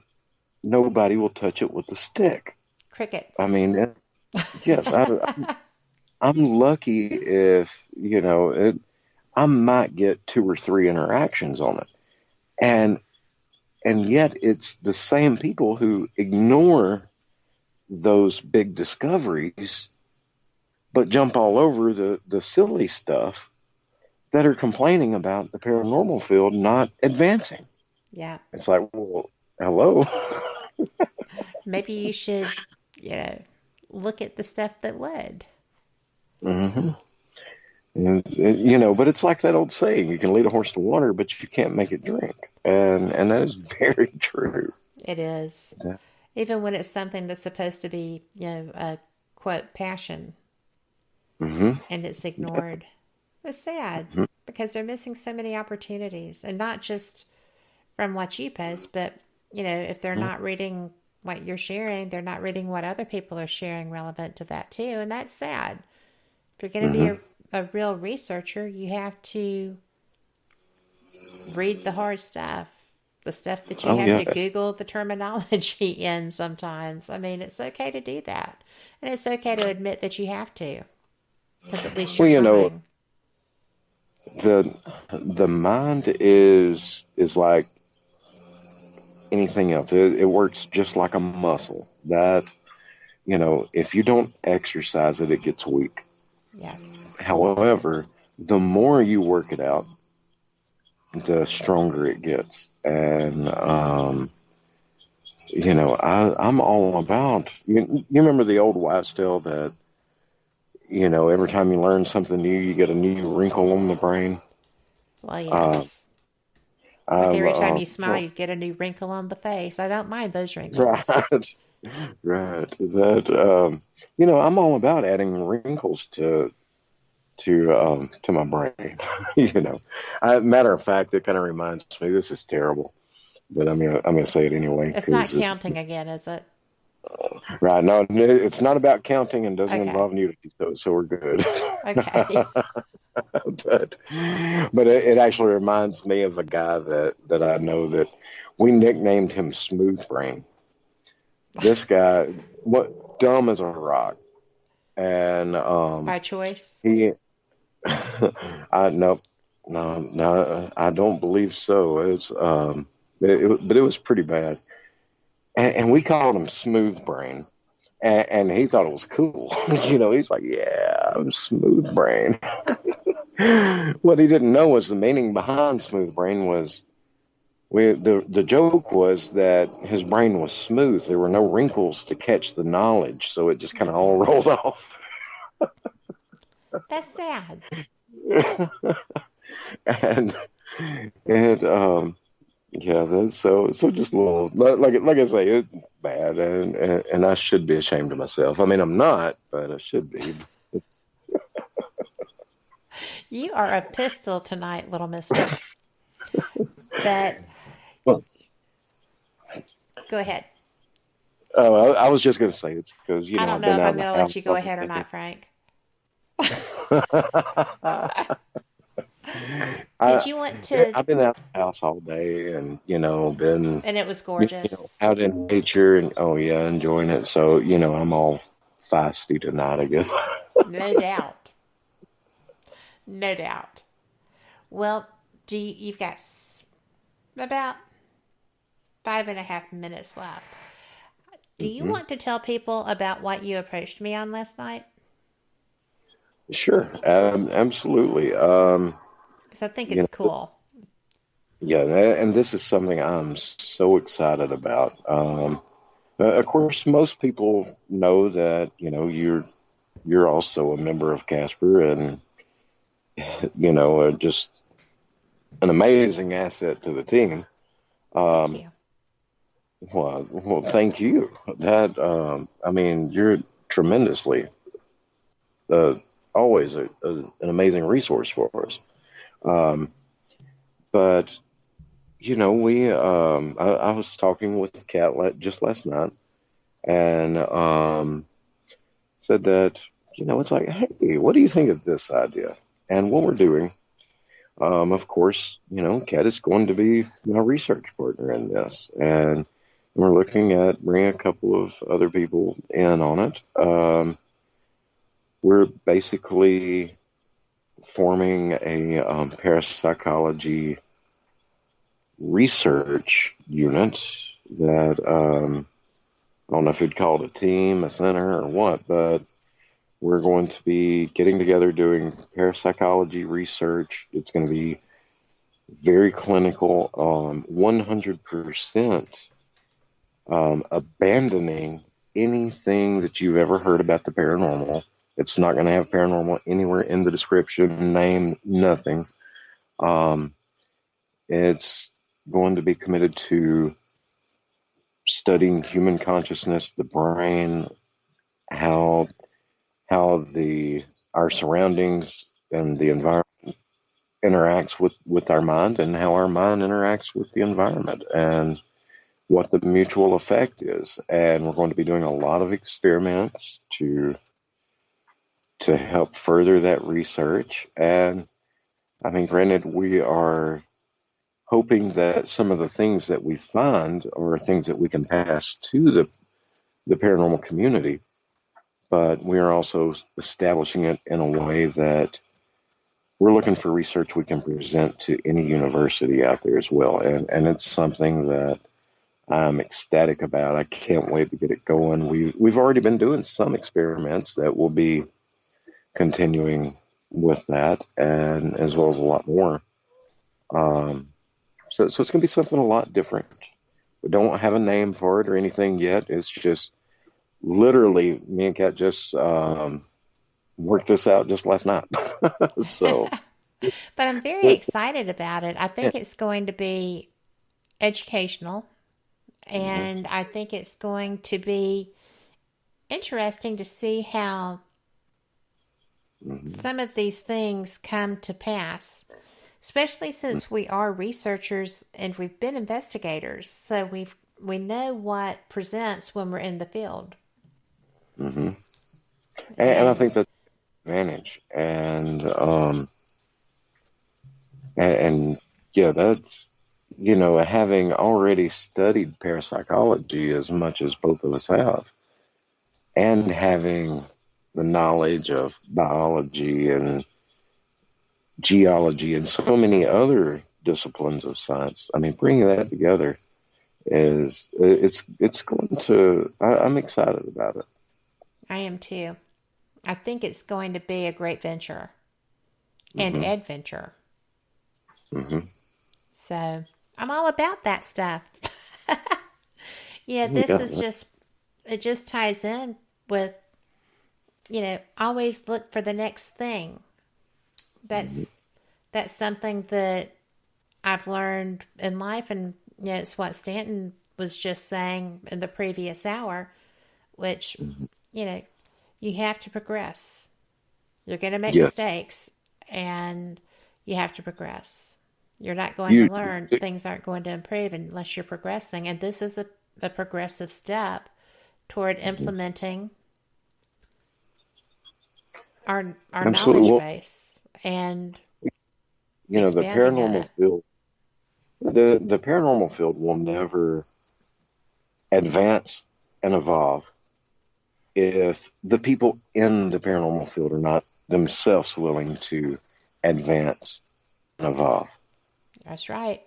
nobody will touch it with a stick. Crickets. I mean, yes, I'm lucky if, I might get 2 or 3 interactions on it. And yet it's the same people who ignore those big discoveries but jump all over the silly stuff that are complaining about the paranormal field not advancing. Yeah. It's like, well, hello. Maybe you should, look at the stuff that would. Mm-hmm. And, but it's like that old saying: you can lead a horse to water, but you can't make it drink, and that is very true. It is. Yeah. Even when it's something that's supposed to be, a quote, passion, Mm-hmm. and it's ignored. It's sad Mm-hmm. because they're missing so many opportunities, and not just from what you post, but, if they're not reading what you're sharing, they're not reading what other people are sharing relevant to that too, and that's sad. If you're going to be a real researcher, you have to read the hard stuff, the stuff that you Oh have yeah. to Google the terminology in sometimes. I mean, it's okay to do that. And it's okay to admit that you have to, because at least you're Well, trying. the mind is like anything else. It works just like a muscle. That if you don't exercise it, it gets weak. Yes. However, the more you work it out, the stronger it gets. And I'm all about you remember the old wives' tale that every time you learn something new, you get a new wrinkle on the brain. Well, yes. Like I'm every time you smile, well, you get a new wrinkle on the face. I don't mind those right, wrinkles. right. Is that I'm all about adding wrinkles to my brain. Matter of fact, it kind of reminds me. This is terrible, but I'm gonna say it anyway It's not because this is counting again, is it? right. No, it's not about counting and doesn't Okay. involve nudity, so we're good. Okay. but it actually reminds me of a guy that I know that we nicknamed him Smooth Brain. This guy, what dumb as a rock, and By choice? he, no, I don't believe so. But it was pretty bad, and we called him Smooth Brain. And he thought it was cool. He's like, yeah, I'm Smooth Brain. What he didn't know was the meaning behind Smooth Brain was the joke was that his brain was smooth. There were no wrinkles to catch the knowledge, so it just kind of all rolled off. That's sad. and yeah, so just a little like I say, it's bad, and I should be ashamed of myself. I mean, I'm not, but I should be. You are a pistol tonight, little mister. But Well, go ahead. oh, I was just going to say it's because I don't I've know been if out I'm of the going to house let you go all ahead or day. not, Frank. I, Did you want to? I've been out of the house all day, and been And it was gorgeous. out in nature, and oh yeah, enjoying it. So I'm all feisty tonight, I guess. No doubt. No doubt. Well, you've got about 5.5 minutes left. Do you want to tell people about what you approached me on last night? Sure, absolutely. Because I think it's cool. Yeah, and this is something I'm so excited about. Of course, most people know that you're also a member of Casper, and just an amazing asset to the team. Thank you. Well, thank you. That I mean, you're tremendously always an amazing resource for us. But I was talking with Kat just last night, and said that it's like, hey, what do you think of this idea? And what we're doing, of course, Kat is going to be my research partner in this, and we're looking at bringing a couple of other people in on it. We're basically forming a parapsychology research unit that I don't know if you'd call it a team, a center, or what, but we're going to be getting together doing parapsychology research. It's going to be very clinical, 100% abandoning anything that you've ever heard about the paranormal It's not going to have paranormal anywhere in the description, name, nothing. It's going to be committed to studying human consciousness, the brain, how our surroundings and the environment interacts with our mind, and how our mind interacts with the environment, and what the mutual effect is. And we're going to be doing a lot of experiments to help further that research. And I mean, granted, we are hoping that some of the things that we find are things that we can pass to the paranormal community, but we are also establishing it in a way that we're looking for research we can present to any university out there as well. And it's something that I'm ecstatic about. I can't wait to get it going. We've already been doing some experiments that will be continuing with that, and as well as a lot more. So it's going to be something a lot different. We don't have a name for it or anything yet. It's just literally me and Kat just worked this out just last night. So, but I'm very excited about it. I think it's going to be educational, and I think it's going to be interesting to see how some of these things come to pass, especially since we are researchers and we've been investigators, so we know what presents when we're in the field. And I think that's an advantage. And yeah, that's, having already studied parapsychology as much as both of us have, and having the knowledge of biology and geology and so many other disciplines of science. I mean, bringing that together it's going to, I'm excited about it. I am too. I think it's going to be a great venture and adventure. So I'm all about that stuff. It just ties in with, always look for the next thing. That's something that I've learned in life, and it's what Stanton was just saying in the previous hour, which, you have to progress. You're going to make mistakes, and you have to progress. You're not going to learn. Things aren't going to improve unless you're progressing, and this is a progressive step toward implementing our knowledge base and the paranormal field. The paranormal field will never advance and evolve if the people in the paranormal field are not themselves willing to advance and evolve. That's right.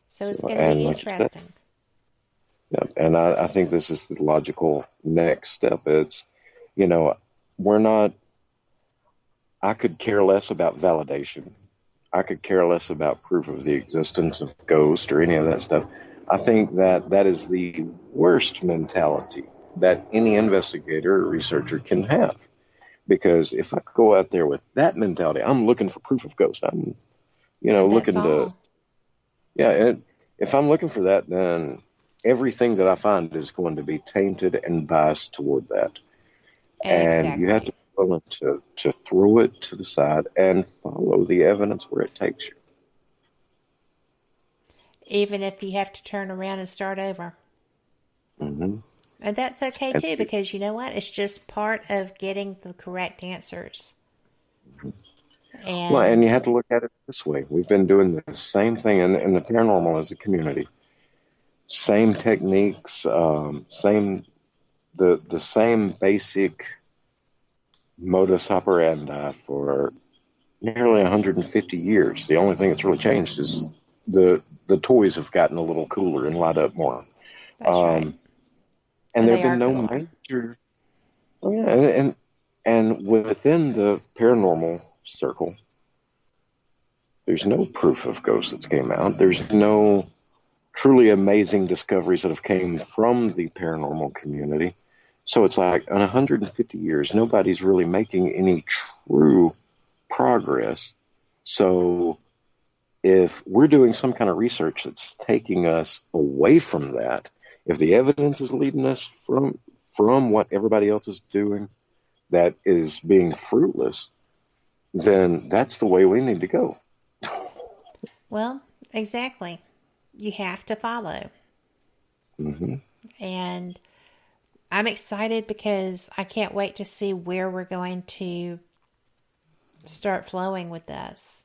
So it's going to be interesting. Yeah, and I think this is the logical next step. It's, I could care less about validation. I could care less about proof of the existence of ghosts or any of that stuff. I think that is the worst mentality that any investigator or researcher can have. Because if I go out there with that mentality, I'm looking for proof of ghosts. I'm, looking to, if I'm looking for that, then everything that I find is going to be tainted and biased toward that. Exactly. And you have to be willing to throw it to the side and follow the evidence where it takes you. Even if you have to turn around and start over. And that's okay too, because you know what? It's just part of getting the correct answers. And you have to look at it this way. We've been doing the same thing in the paranormal as a community. Same techniques, the same basic modus operandi for nearly 150 years. The only thing that's really changed is the toys have gotten a little cooler and light up more. That's right. And there have been no major. Oh yeah, and within the paranormal circle, there's no proof of ghosts that's came out. There's no truly amazing discoveries that have came from the paranormal community. So it's like in 150 years, nobody's really making any true progress. So if we're doing some kind of research that's taking us away from that, if the evidence is leading us from what everybody else is doing that is being fruitless, then that's the way we need to go. Well, exactly. You have to follow. Mm-hmm. And I'm excited because I can't wait to see where we're going to start flowing with this.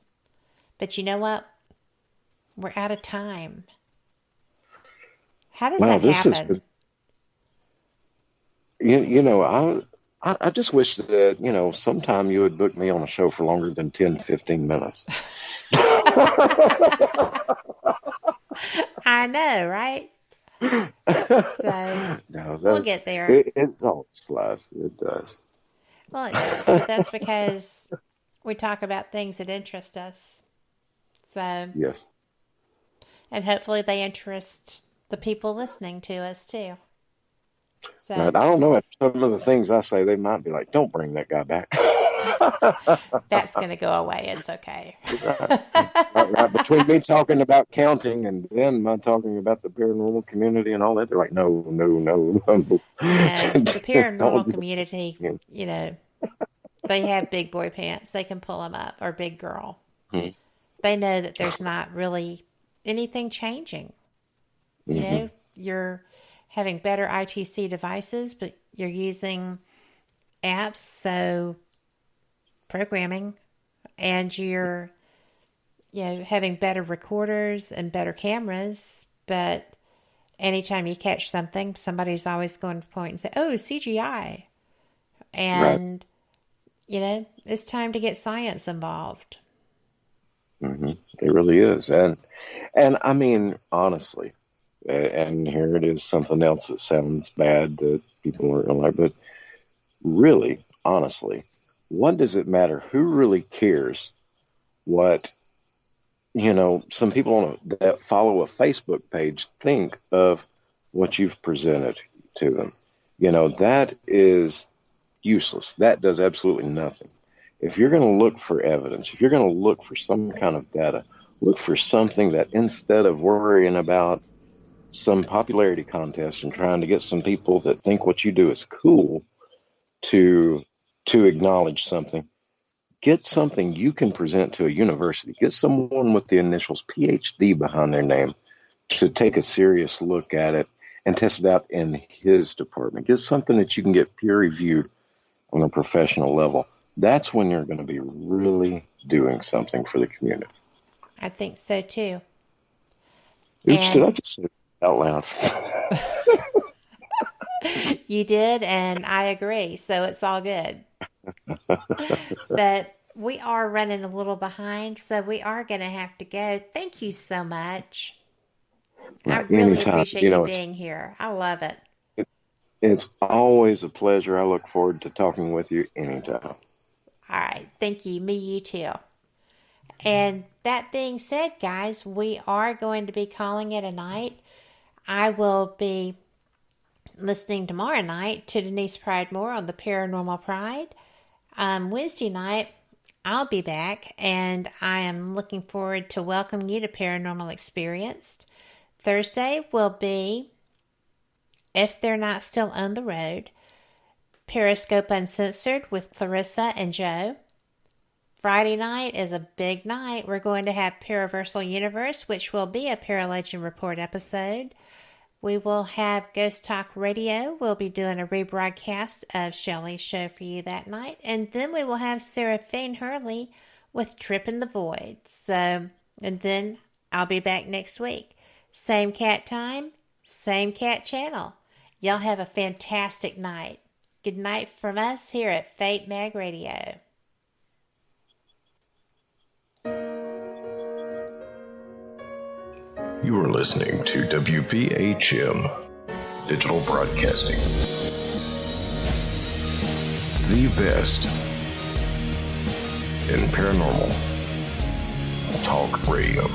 But you know what? We're out of time. How does that happen? I just wish that, sometime you would book me on a show for longer than 10, 15 minutes. I know, right? So no, we'll get there. It always flies. It does. Well, it does. But that's because we talk about things that interest us. So yes. And hopefully they interest the people listening to us too. So right. I don't know. Some of the things I say, they might be like, "Don't bring that guy back." That's going to go away. It's okay. right. Between me talking about counting and then my talking about the paranormal community and all that, they're like, no. The paranormal community, they have big boy pants. They can pull them up, or big girl. Hmm. They know that there's not really anything changing. Mm-hmm. You're having better ITC devices, but you're using apps, so programming, and you're having better recorders and better cameras, but anytime you catch something, somebody's always going to point and say, "Oh, CGI." And it's time to get science involved. Mm-hmm. It really is. And I mean, honestly, and here it is, something else that sounds bad that people aren't going to like, but really, honestly, what does it matter? Who really cares what, some people that follow a Facebook page think of what you've presented to them? That is useless. That does absolutely nothing. If you're going to look for evidence, if you're going to look for some kind of data, look for something that, instead of worrying about some popularity contest and trying to get some people that think what you do is cool to acknowledge something, get something you can present to a university. Get someone with the initials PhD behind their name to take a serious look at it and test it out in his department. Get something that you can get peer reviewed on a professional level. That's when you're going to be really doing something for the community. I think so too. Oops, did I just say that out loud? You did, and I agree, so it's all good. But we are running a little behind, so we are going to have to go. Thank you so much. I really appreciate you being here. I love it. It's always a pleasure. I look forward to talking with you anytime. All right. Thank you. You too. And that being said, guys, we are going to be calling it a night. I will be listening tomorrow night to Denise Pridemore on the Paranormal Pride. Wednesday night, I'll be back, and I am looking forward to welcoming you to Paranormal Experienced. Thursday will be, if they're not still on the road, Periscope Uncensored with Clarissa and Joe. Friday night is a big night. We're going to have Paraversal Universe, which will be a Paralegend Report episode. We will have Ghost Talk Radio. We'll be doing a rebroadcast of Shelley's show for you that night. And then we will have Sarah Fain Hurley with Trip in the Void. And then I'll be back next week. Same cat time, same cat channel. Y'all have a fantastic night. Good night from us here at Fate Mag Radio. You are listening to WPHM Digital Broadcasting. The best in paranormal talk radio.